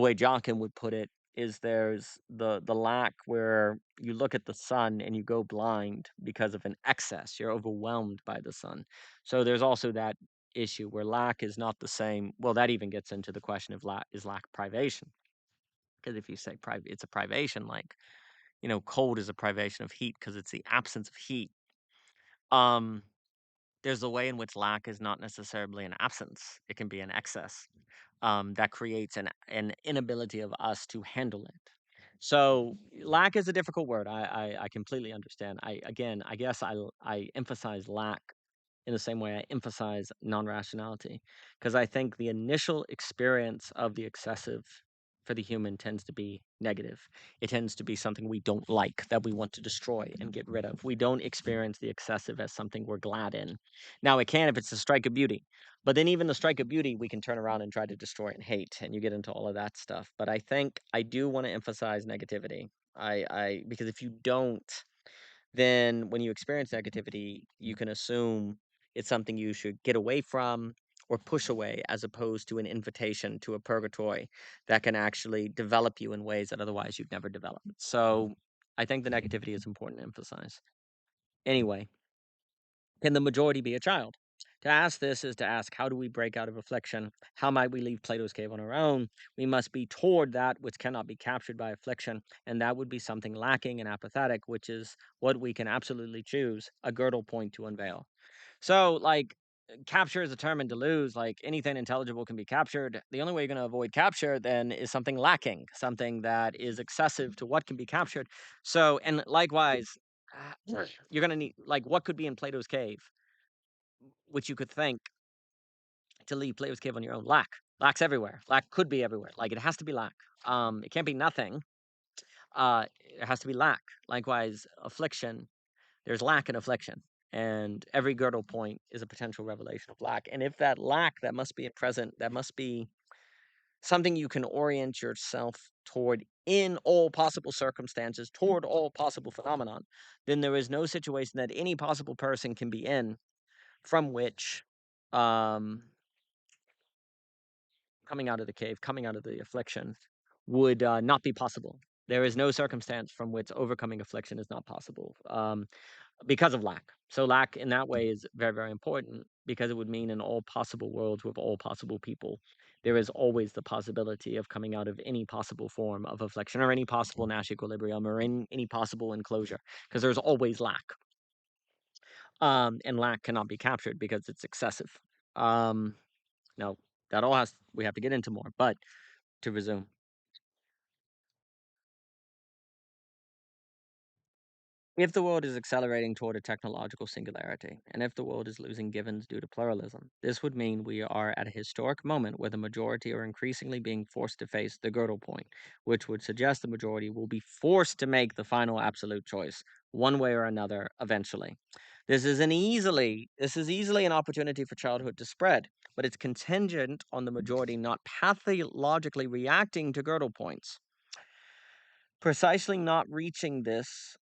way Jochen would put it is there's the lack where you look at the sun and you go blind because of an excess. You're overwhelmed by the sun. So there's also that issue where lack is not the same. Well, that even gets into the question of lack privation. Because if you say it's a privation, like, cold is a privation of heat because it's the absence of heat. Um, there's a way in which lack is not necessarily an absence; it can be an excess that creates an inability of us to handle it. So lack is a difficult word. I completely understand. I guess I emphasize lack in the same way I emphasize non-rationality, because I think the initial experience of the excessive for the human tends to be negative. It tends to be something we don't like, that we want to destroy and get rid of. We don't experience the excessive as something we're glad in. Now it can if it's a strike of beauty, but then even the strike of beauty, we can turn around and try to destroy and hate, and you get into all of that stuff. But I think I do want to emphasize negativity. Because if you don't, then when you experience negativity, you can assume it's something you should get away from or push away, as opposed to an invitation to a purgatory that can actually develop you in ways that otherwise you'd never develop. So I think the negativity is important to emphasize. Anyway, can the majority be a child? To ask this is to ask, how do we break out of affliction? How might we leave Plato's cave on our own? We must be toward that which cannot be captured by affliction, and that would be something lacking and apophatic, which is what we can absolutely choose, a girdle point to unveil. So, like, capture is a term in Deleuze, like anything intelligible can be captured. The only way you're going to avoid capture then is something lacking, something that is excessive to what can be captured. So, and likewise, you're going to need, like, what could be in Plato's cave, which you could think to leave Plato's cave on your own? Lack. Lack's everywhere. Lack could be everywhere. Like, it has to be lack. It can't be nothing. It has to be lack. Likewise, affliction, there's lack and affliction. And every girdle point is a potential revelation of lack. And if that lack, that must be present, that must be something you can orient yourself toward in all possible circumstances, toward all possible phenomenon, then there is no situation that any possible person can be in from which coming out of the cave, coming out of the affliction, would not be possible. There is no circumstance from which overcoming affliction is not possible because of lack. So lack in that way is very, very important because it would mean in all possible worlds with all possible people, there is always the possibility of coming out of any possible form of affliction or any possible Nash equilibrium or in any possible enclosure because there's always lack. And lack cannot be captured because it's excessive. Now, that all we have to get into more, but to resume. If the world is accelerating toward a technological singularity, and if the world is losing givens due to pluralism, this would mean we are at a historic moment where the majority are increasingly being forced to face the girdle point, which would suggest the majority will be forced to make the final absolute choice, one way or another, eventually. This is easily an opportunity for childhood to spread, but it's contingent on the majority not pathologically reacting to girdle points. Precisely not reaching this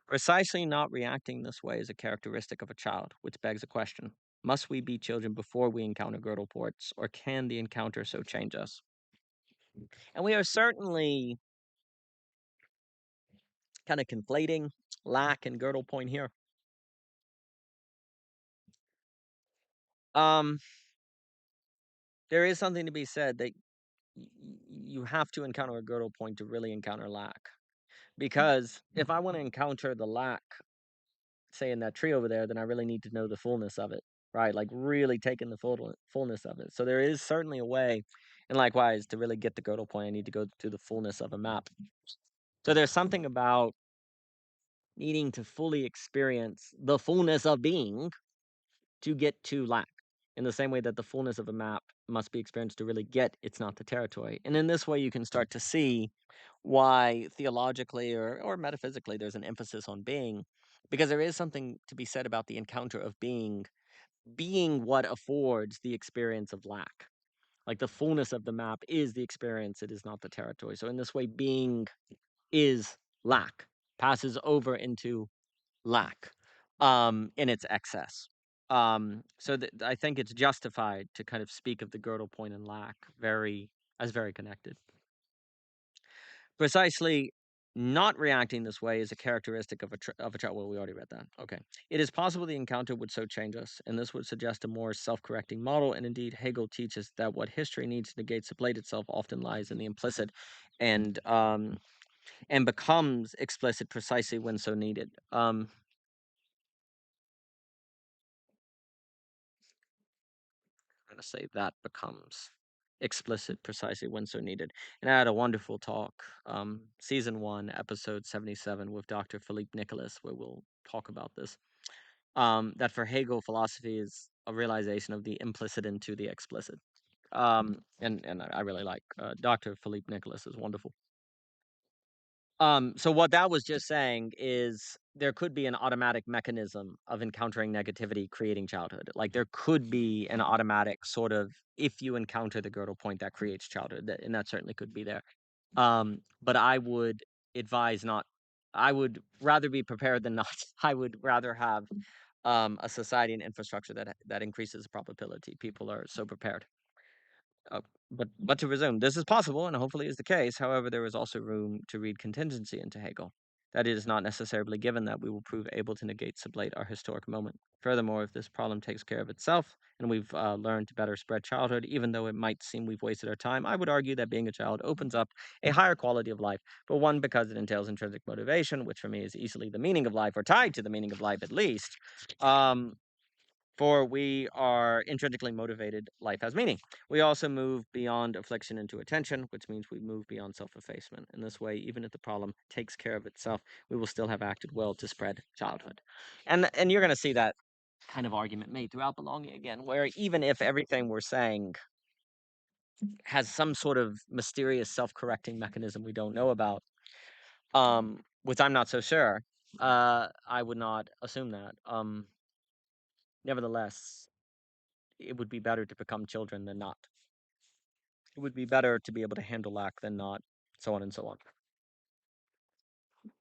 precisely not reacting this way is a characteristic of a child, which begs a question. Must we be children before we encounter girdle ports, or can the encounter so change us? And we are certainly kind of conflating lack and girdle point here. Um, there is something to be said that you have to encounter a girdle point to really encounter lack. Because if I want to encounter the lack, say in that tree over there, then I really need to know the fullness of it, right? Like really taking the fullness of it. So there is certainly a way, and likewise, to really get the girdle point, I need to go to the fullness of a map. So there's something about needing to fully experience the fullness of being to get to lack. In the same way that the fullness of a map must be experienced to really get it's not the territory. And in this way, you can start to see why theologically or metaphysically there's an emphasis on being, because there is something to be said about the encounter of being what affords the experience of lack. Like the fullness of the map is the experience, it is not the territory. So in this way, being is lack, passes over into lack in its excess. So I think it's justified to kind of speak of the girdle point and lack as very connected. Precisely not reacting this way is a characteristic of a child. Well, we already read that. Okay. It is possible the encounter would so change us, and this would suggest a more self-correcting model. And indeed, Hegel teaches that what history needs to negate sublate itself often lies in the implicit, and becomes explicit precisely when so needed. I'm going to say that becomes explicit precisely when so needed. And I had a wonderful talk, season 1, episode 77, with Dr. Philippe Nicholas, where we'll talk about this. That for Hegel, philosophy is a realization of the implicit into the explicit. And I really like Dr. Philippe Nicholas is wonderful. So what that was just saying is there could be an automatic mechanism of encountering negativity creating childhood. Like there could be an automatic sort of, if you encounter the girdle point, that creates childhood, and that certainly could be there. But I would advise not. I would rather be prepared than not. I would rather have a society and infrastructure that increases the probability. People are so prepared. Uh, but to resume, this is possible and hopefully is the case. However, there is also room to read contingency into Hegel. That it is not necessarily given that we will prove able to negate sublate our historic moment. Furthermore, if this problem takes care of itself and we've learned to better spread childhood, even though it might seem we've wasted our time, I would argue that being a child opens up a higher quality of life. But one, because it entails intrinsic motivation, which for me is easily the meaning of life or tied to the meaning of life at least. Um, for we are intrinsically motivated, life has meaning. We also move beyond affliction into attention, which means we move beyond self-effacement. In this way, even if the problem takes care of itself, we will still have acted well to spread childhood. And you're going to see that kind of argument made throughout belonging again, where even if everything we're saying has some sort of mysterious self-correcting mechanism we don't know about, which I'm not so sure, I would not assume that. Nevertheless, it would be better to become children than not. It would be better to be able to handle lack than not, so on and so on.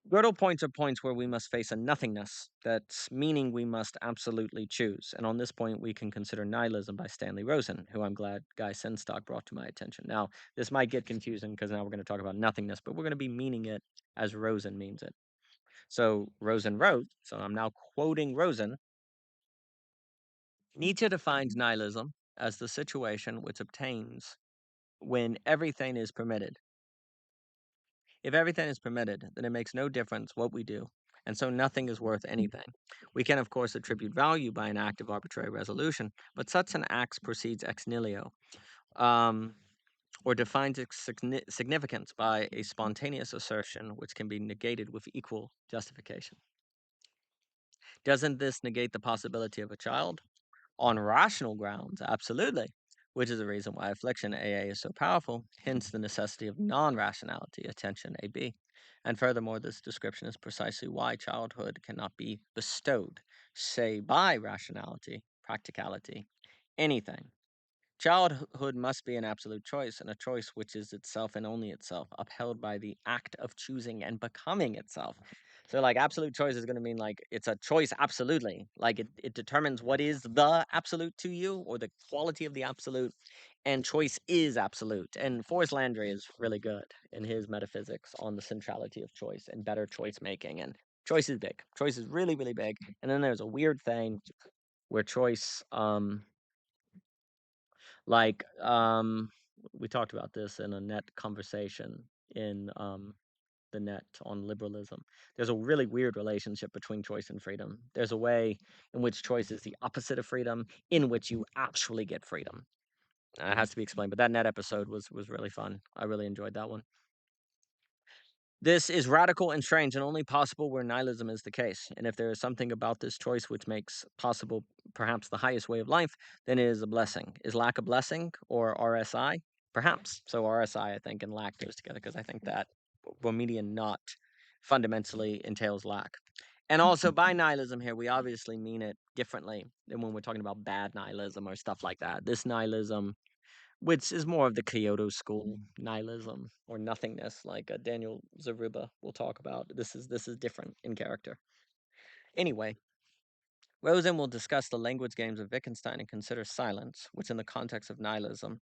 Gödel points are points where we must face a nothingness, that's meaning we must absolutely choose. And on this point, we can consider Nihilism by Stanley Rosen, who I'm glad Guy Senstock brought to my attention. Now, this might get confusing because now we're going to talk about nothingness, but we're going to be meaning it as Rosen means it. So Rosen wrote, so I'm now quoting Rosen, Nietzsche defines nihilism as the situation which obtains when everything is permitted. If everything is permitted, then it makes no difference what we do, and so nothing is worth anything. We can, of course, attribute value by an act of arbitrary resolution, but such an act proceeds ex nihilo, or defines its significance by a spontaneous assertion which can be negated with equal justification. Doesn't this negate the possibility of a child? On rational grounds, absolutely, which is the reason why affliction AA is so powerful, hence the necessity of non-rationality, attention AB. And furthermore, this description is precisely why childhood cannot be bestowed, say by rationality, practicality, anything. Childhood must be an absolute choice, and a choice which is itself and only itself, upheld by the act of choosing and becoming itself. So, like, absolute choice is going to mean, like, it's a choice absolutely. Like, it determines what is the absolute to you, or the quality of the absolute, and choice is absolute. And Forrest Landry is really good in his metaphysics on the centrality of choice and better choice making. And choice is big. Choice is really, really big. And then there's a weird thing where choice, like, we talked about this in a net conversation in the net on liberalism. There's a really weird relationship between choice and freedom. There's a way in which choice is the opposite of freedom, in which you actually get freedom. It has to be explained, but that net episode was really fun. I really enjoyed that one. This is radical and strange and only possible where nihilism is the case. And if there is something about this choice which makes possible perhaps the highest way of life, then it is a blessing. Is lack a blessing or RSI? Perhaps. So RSI, I think, and lack goes together because I think that Bohemian not fundamentally entails lack. And also by nihilism here, we obviously mean it differently than when we're talking about bad nihilism or stuff like that. This nihilism, which is more of the Kyoto school nihilism or nothingness, like Daniel Zaruba will talk about. This is different in character. Anyway, Rosen will discuss the language games of Wittgenstein and consider silence, which in the context of nihilism,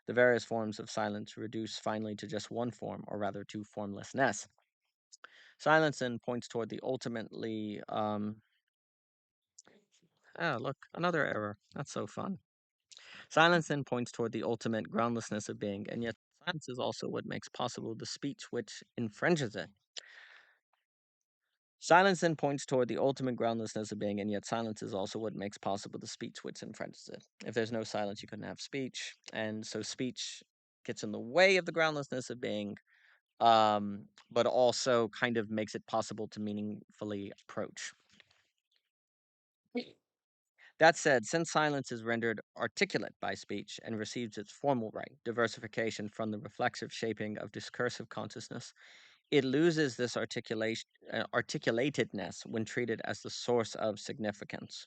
the various forms of silence reduce finally to just one form, or rather to formlessness. Silence then points toward the ultimately, look, another error. That's so fun. Silence then points toward the ultimate groundlessness of being, and yet silence is also what makes possible the speech which infringes it. Silence then points toward the ultimate groundlessness of being, and yet silence is also what makes possible the speech which infringes it. If there's no silence, you couldn't have speech, and so speech gets in the way of the groundlessness of being, but also kind of makes it possible to meaningfully approach. That said, since silence is rendered articulate by speech and receives its formal right, diversification from the reflexive shaping of discursive consciousness, it loses this articulatedness when treated as the source of significance.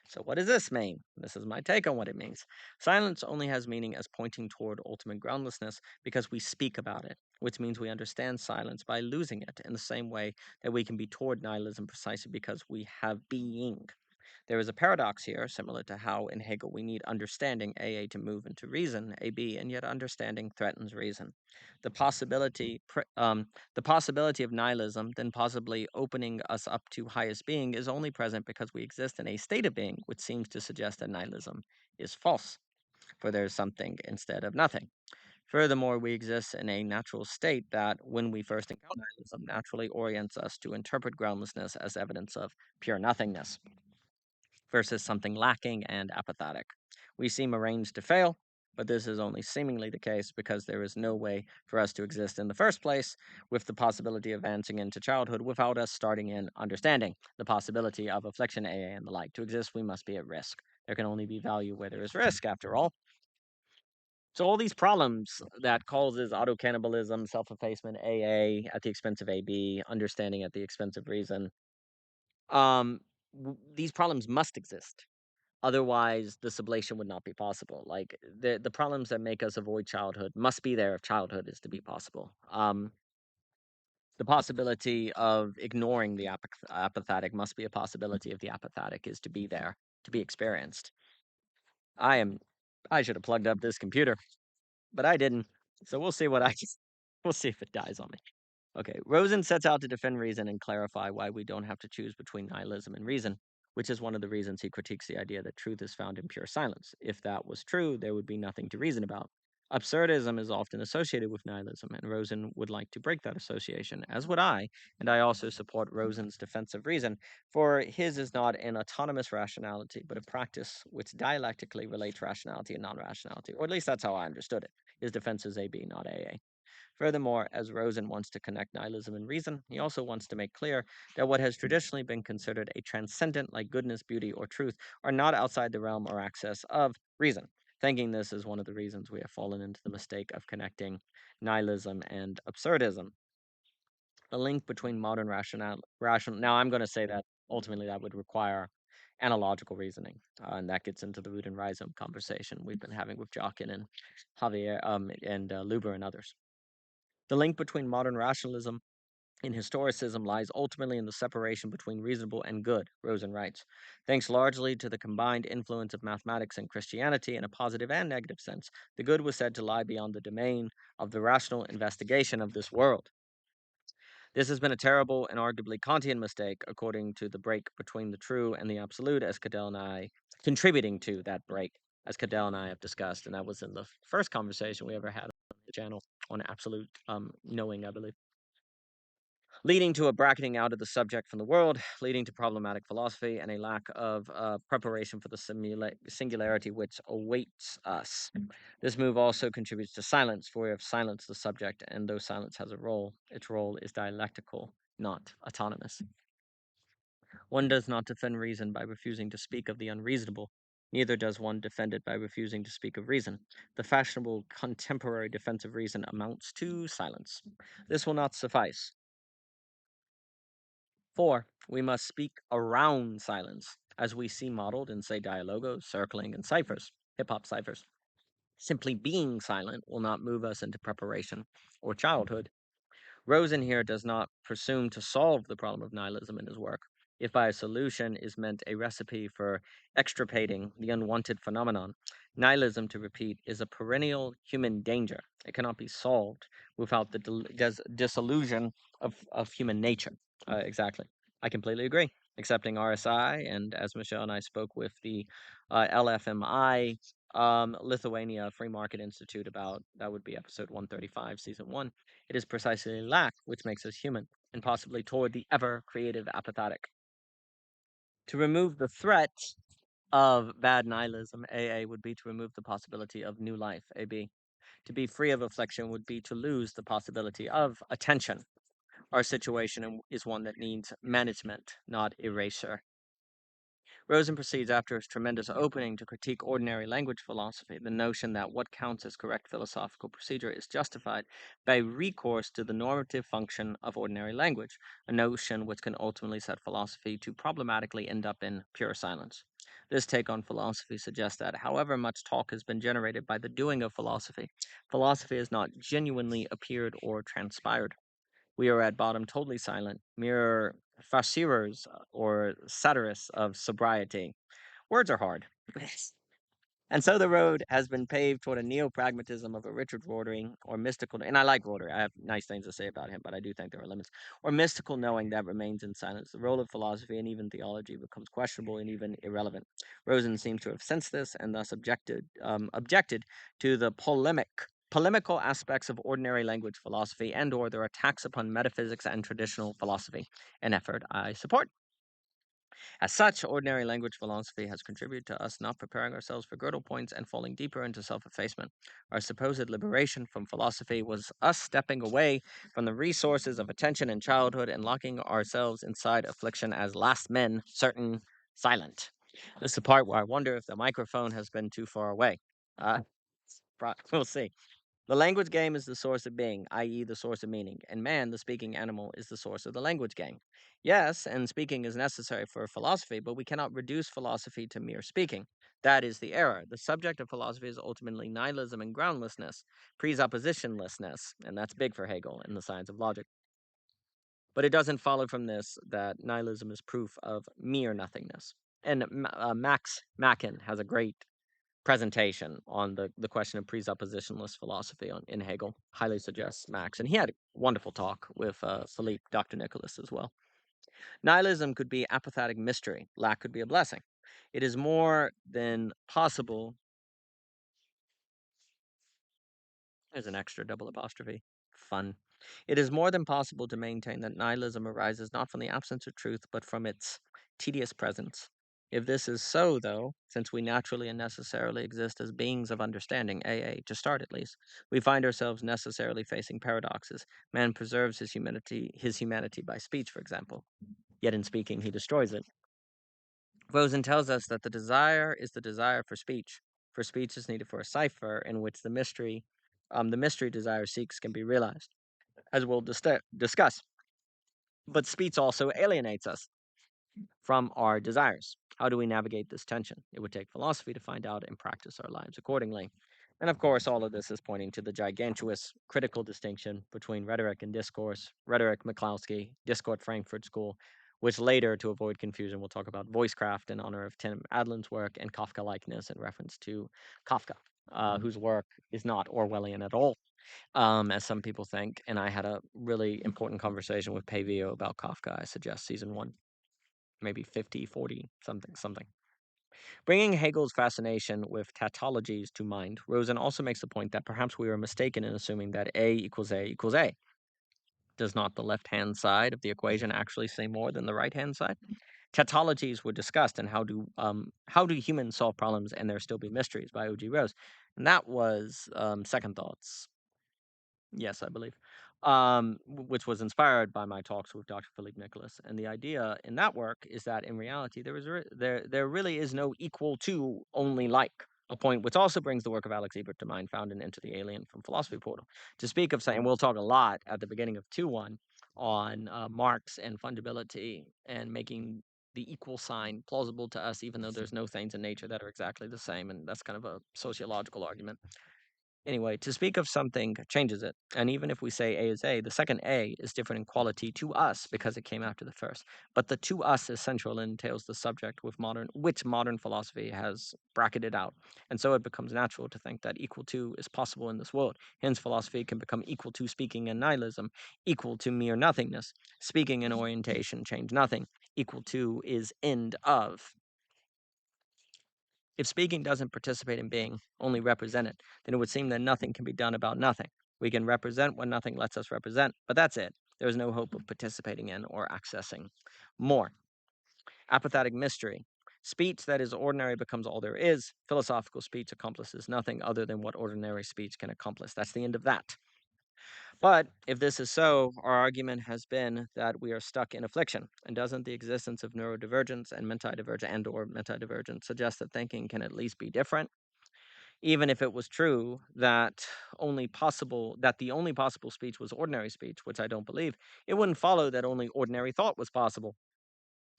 So, what does this mean? This is my take on what it means. Silence only has meaning as pointing toward ultimate groundlessness because we speak about it, which means we understand silence by losing it in the same way that we can be toward nihilism precisely because we have being. There is a paradox here, similar to how in Hegel we need understanding AA to move into reason, AB, and yet understanding threatens reason. The possibility, the possibility of nihilism, then possibly opening us up to highest being, is only present because we exist in a state of being which seems to suggest that nihilism is false, for there is something instead of nothing. Furthermore, we exist in a natural state that, when we first encounter nihilism, naturally orients us to interpret groundlessness as evidence of pure nothingness versus something lacking and apathetic. We seem arranged to fail, but this is only seemingly the case because there is no way for us to exist in the first place, with the possibility of advancing into childhood without us starting in understanding the possibility of affliction, AA, and the like. To exist, we must be at risk. There can only be value where there is risk, after all. So all these problems that causes auto-cannibalism, self-effacement, AA at the expense of AB, understanding at the expense of reason, um, these problems must exist. Otherwise, the sublation would not be possible. Like the problems that make us avoid childhood must be there if childhood is to be possible. The possibility of ignoring the apophatic must be a possibility if the apophatic is to be there, to be experienced. I should have plugged up this computer, but I didn't. So we'll see we'll see if it dies on me. Okay, Rosen sets out to defend reason and clarify why we don't have to choose between nihilism and reason, which is one of the reasons he critiques the idea that truth is found in pure silence. If that was true, there would be nothing to reason about. Absurdism is often associated with nihilism, and Rosen would like to break that association, as would I, and I also support Rosen's defense of reason, for his is not an autonomous rationality, but a practice which dialectically relates rationality and non-rationality, or at least that's how I understood it. His defense is AB, not AA. Furthermore, as Rosen wants to connect nihilism and reason, he also wants to make clear that what has traditionally been considered a transcendent, like goodness, beauty, or truth, are not outside the realm or access of reason. Thinking this is one of the reasons we have fallen into the mistake of connecting nihilism and absurdism. The link between modern rational. Now, I'm going to say that ultimately that would require analogical reasoning, and that gets into the root and rhizome conversation we've been having with Jockin and Javier and Luber and others. The link between modern rationalism and historicism lies ultimately in the separation between reasonable and good, Rosen writes. Thanks largely to the combined influence of mathematics and Christianity in a positive and negative sense, the good was said to lie beyond the domain of the rational investigation of this world. This has been a terrible and arguably Kantian mistake, according to the break between the true and the absolute, as Cadell and I, contributing to that break, as Cadell and I have discussed, and that was in the first conversation we ever had on the channel on absolute knowing, I believe, leading to a bracketing out of the subject from the world, leading to problematic philosophy and a lack of preparation for the singularity which awaits us. This move also contributes to silence, for we have silenced the subject, and though silence has a role, its role is dialectical, not autonomous. One does not defend reason by refusing to speak of the unreasonable. Neither does one defend it by refusing to speak of reason. The fashionable contemporary defense of reason amounts to silence. This will not suffice. 4. We must speak around silence, as we see modeled in, say, dialogos, circling, and ciphers, hip hop ciphers. Simply being silent will not move us into preparation or childhood. Rosen here does not presume to solve the problem of nihilism in his work. If by a solution is meant a recipe for extirpating the unwanted phenomenon, nihilism, to repeat, is a perennial human danger. It cannot be solved without the dissolution of human nature. Exactly. I completely agree. Accepting RSI, and as Michelle and I spoke with the LFMI Lithuania Free Market Institute about, that would be episode 135, season 1. It is precisely lack which makes us human, and possibly toward the ever creative apathetic. To remove the threat of bad nihilism, AA, would be to remove the possibility of new life, AB. To be free of affliction would be to lose the possibility of attention. Our situation is one that needs management, not erasure. Rosen proceeds after his tremendous opening to critique ordinary language philosophy, the notion that what counts as correct philosophical procedure is justified by recourse to the normative function of ordinary language, a notion which can ultimately set philosophy to problematically end up in pure silence. This take on philosophy suggests that however much talk has been generated by the doing of philosophy, philosophy has not genuinely appeared or transpired. We are at bottom totally silent, mere facirers or satirists of sobriety. Words are hard. And so the road has been paved toward a neo-pragmatism of a Richard Rorty or mystical, and I like Rorty. I have nice things to say about him, but I do think there are limits. Or mystical knowing that remains in silence. The role of philosophy and even theology becomes questionable and even irrelevant. Rosen seems to have sensed this and thus objected to the polemical aspects of ordinary language philosophy and/or their attacks upon metaphysics and traditional philosophy, an effort I support. As such, ordinary language philosophy has contributed to us not preparing ourselves for girdle points and falling deeper into self effacement. Our supposed liberation from philosophy was us stepping away from the resources of attention in childhood and locking ourselves inside affliction as last men, certain, silent. This is the part where I wonder if the microphone has been too far away. Uh, we'll see. The language game is the source of being, i.e., the source of meaning, and man, the speaking animal, is the source of the language game. Yes, and speaking is necessary for philosophy, but we cannot reduce philosophy to mere speaking. That is the error. The subject of philosophy is ultimately nihilism and groundlessness, presuppositionlessness, and that's big for Hegel in the science of logic. But it doesn't follow from this that nihilism is proof of mere nothingness. And Max Macken has a great presentation on the question of presuppositionless philosophy in Hegel. Highly suggests Max. And he had a wonderful talk with Philippe, Dr. Nicholas as well. Nihilism could be apophatic mystery. Lack could be a blessing. It is more than possible. There's an extra double apostrophe. Fun. It is more than possible to maintain that nihilism arises not from the absence of truth, but from its tedious presence. If this is so, though, since we naturally and necessarily exist as beings of understanding, AA, to start at least, we find ourselves necessarily facing paradoxes. Man preserves his humanity by speech, for example, yet in speaking he destroys it. Rosen tells us that the desire is the desire for speech. For speech is needed for a cipher in which the mystery desire seeks can be realized, as we'll discuss. But speech also alienates us from our desires. How do we navigate this tension? It would take philosophy to find out and practice our lives accordingly. And of course, all of this is pointing to the gigantuous critical distinction between rhetoric and discourse, rhetoric McCloskey, discourse Frankfurt School, which later, to avoid confusion, we'll talk about voicecraft in honor of Tim Adlin's work, and Kafka likeness in reference to Kafka, whose work is not Orwellian at all, as some people think. And I had a really important conversation with Pavio about Kafka. I suggest season 1, maybe 50, 40, something. Bringing Hegel's fascination with tautologies to mind, Rosen also makes the point that perhaps we are mistaken in assuming that A equals A equals A. Does not the left-hand side of the equation actually say more than the right-hand side? Tautologies were discussed, and how do humans solve problems and there still be mysteries by O.G. Rose, and that was Second Thoughts. Yes, I believe. Which was inspired by my talks with Dr. Philippe Nicholas. And the idea in that work is that in reality, there really is no equal to, only like. A point which also brings the work of Alex Ebert to mind, found in Into the Alien from Philosophy Portal. To speak of saying, we'll talk a lot at the beginning of II.1 on Marx and fungibility and making the equal sign plausible to us, even though there's no things in nature that are exactly the same. And that's kind of a sociological argument. Anyway, to speak of something changes it. And even if we say A is A, the second A is different in quality to us because it came after the first. But the to us is central and entails the subject which modern philosophy has bracketed out. And so it becomes natural to think that equal to is possible in this world. Hence, philosophy can become equal to speaking and nihilism, equal to mere nothingness. Speaking and orientation change nothing. Equal to is end of. If speaking doesn't participate in being, only represent it, then it would seem that nothing can be done about nothing. We can represent what nothing lets us represent, but that's it. There is no hope of participating in or accessing more. Apophatic mystery. Speech that is ordinary becomes all there is. Philosophical speech accomplishes nothing other than what ordinary speech can accomplish. That's the end of that. But if this is so, our argument has been that we are stuck in affliction. And doesn't the existence of neurodivergence and menti-divergence suggest that thinking can at least be different? Even if it was true that the only possible speech was ordinary speech, which I don't believe, it wouldn't follow that only ordinary thought was possible.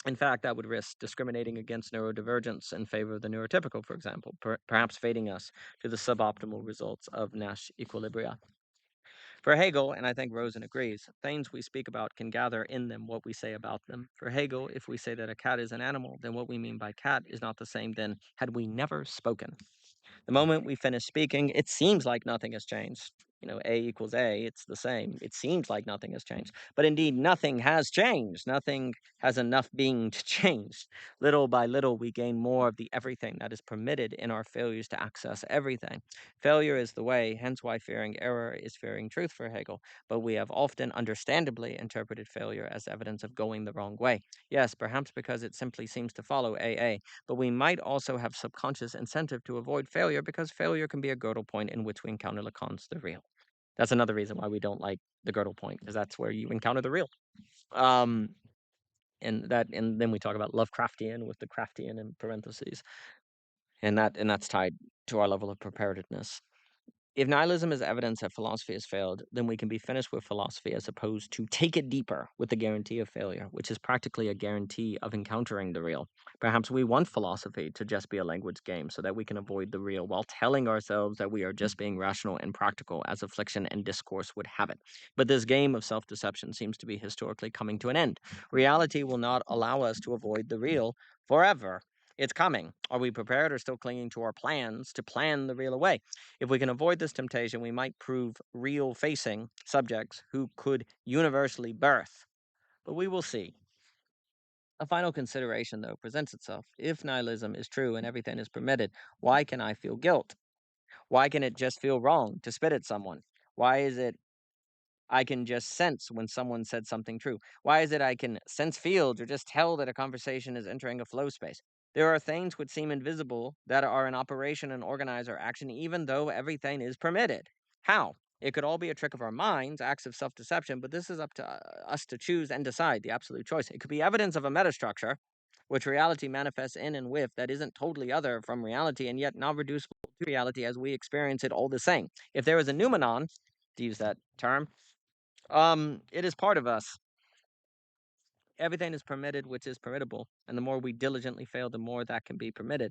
In fact, that would risk discriminating against neurodivergence in favor of the neurotypical, for example, perhaps fating us to the suboptimal results of Nash equilibria. For Hegel, and I think Rosen agrees, things we speak about can gather in them what we say about them. For Hegel, if we say that a cat is an animal, then what we mean by cat is not the same then had we never spoken. The moment we finish speaking, it seems like nothing has changed. A equals A, it's the same. It seems like nothing has changed. But indeed, nothing has changed. Nothing has enough being to change. Little by little, we gain more of the everything that is permitted in our failures to access everything. Failure is the way, hence why fearing error is fearing truth for Hegel. But we have often understandably interpreted failure as evidence of going the wrong way. Yes, perhaps because it simply seems to follow AA, but we might also have subconscious incentive to avoid failure because failure can be a girdle point in which we encounter Lacan's the real. That's another reason why we don't like the girdle point, because that's where you encounter the real. And then we talk about Lovecraftian with the Craftian in parentheses, and that's tied to our level of preparedness. If nihilism is evidence that philosophy has failed, then we can be finished with philosophy as opposed to take it deeper with the guarantee of failure, which is practically a guarantee of encountering the real. Perhaps we want philosophy to just be a language game so that we can avoid the real while telling ourselves that we are just being rational and practical as affliction and discourse would have it. But this game of self-deception seems to be historically coming to an end. Reality will not allow us to avoid the real forever. It's coming. Are we prepared or still clinging to our plans to plan the real away? If we can avoid this temptation, we might prove real facing subjects who could universally birth. But we will see. A final consideration, though, presents itself. If nihilism is true and everything is permitted, why can I feel guilt? Why can it just feel wrong to spit at someone? Why is it I can just sense when someone said something true? Why is it I can sense fields or just tell that a conversation is entering a flow space? There are things which seem invisible that are in operation and organize our action, even though everything is permitted. How? It could all be a trick of our minds, acts of self deception, but this is up to us to choose and decide the absolute choice. It could be evidence of a metastructure, which reality manifests in and with, that isn't totally other from reality and yet not reducible to reality as we experience it all the same. If there is a noumenon, to use that term, it is part of us. Everything is permitted which is permittable, and the more we diligently fail, the more that can be permitted.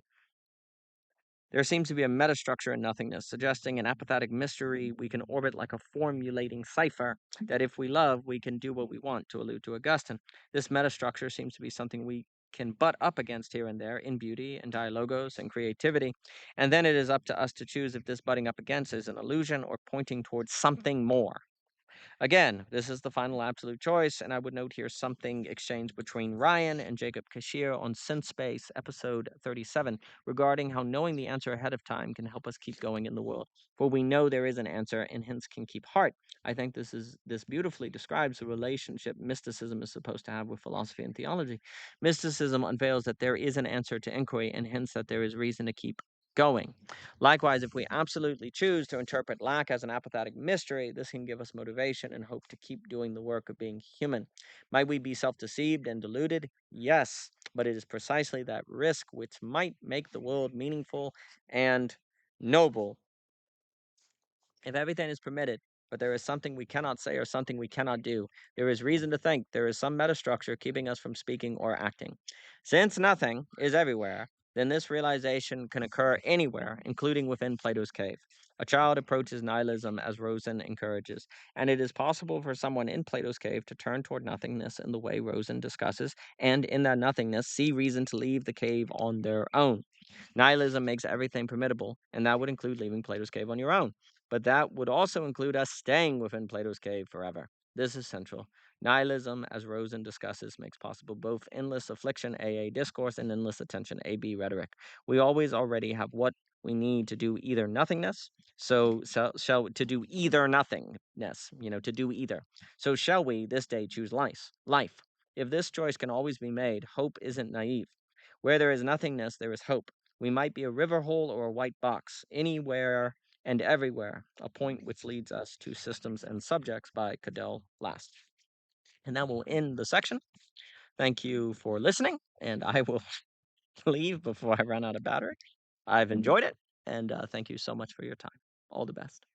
There seems to be a metastructure in nothingness, suggesting an apophatic mystery we can orbit like a formulating cipher, that if we love, we can do what we want, to allude to Augustine. This metastructure seems to be something we can butt up against here and there in beauty and dialogos and creativity, and then it is up to us to choose if this butting up against is an illusion or pointing towards something more. Again, this is the final absolute choice, and I would note here something exchanged between Ryan and Jacob Kashir on SynSpace, episode 37, regarding how knowing the answer ahead of time can help us keep going in the world. For we know there is an answer, and hence can keep heart. I think this beautifully describes the relationship mysticism is supposed to have with philosophy and theology. Mysticism unveils that there is an answer to inquiry, and hence that there is reason to keep going. Likewise, if we absolutely choose to interpret lack as an apophatic mystery, this can give us motivation and hope to keep doing the work of being human. Might we be self-deceived and deluded? Yes, but it is precisely that risk which might make the world meaningful and noble. If everything is permitted, but there is something we cannot say or something we cannot do, there is reason to think there is some metastructure keeping us from speaking or acting. Since nothing is everywhere, then this realization can occur anywhere, including within Plato's cave. A child approaches nihilism as Rosen encourages, and it is possible for someone in Plato's cave to turn toward nothingness in the way Rosen discusses, and in that nothingness see reason to leave the cave on their own. Nihilism makes everything permittable, and that would include leaving Plato's cave on your own. But that would also include us staying within Plato's cave forever. This is central. Nihilism, as Rosen discusses, makes possible both endless affliction, AA discourse, and endless attention, AB rhetoric. We always already have what we need to do either nothingness, shall to do either nothingness, to do either. So shall we this day choose life? If this choice can always be made, hope isn't naive. Where there is nothingness, there is hope. We might be a river hole or a white box, anywhere and everywhere, a point which leads us to Systems and Subjects by Cadell Last. And that will end the section. Thank you for listening, and I will leave before I run out of battery. I've enjoyed it, and thank you so much for your time. All the best.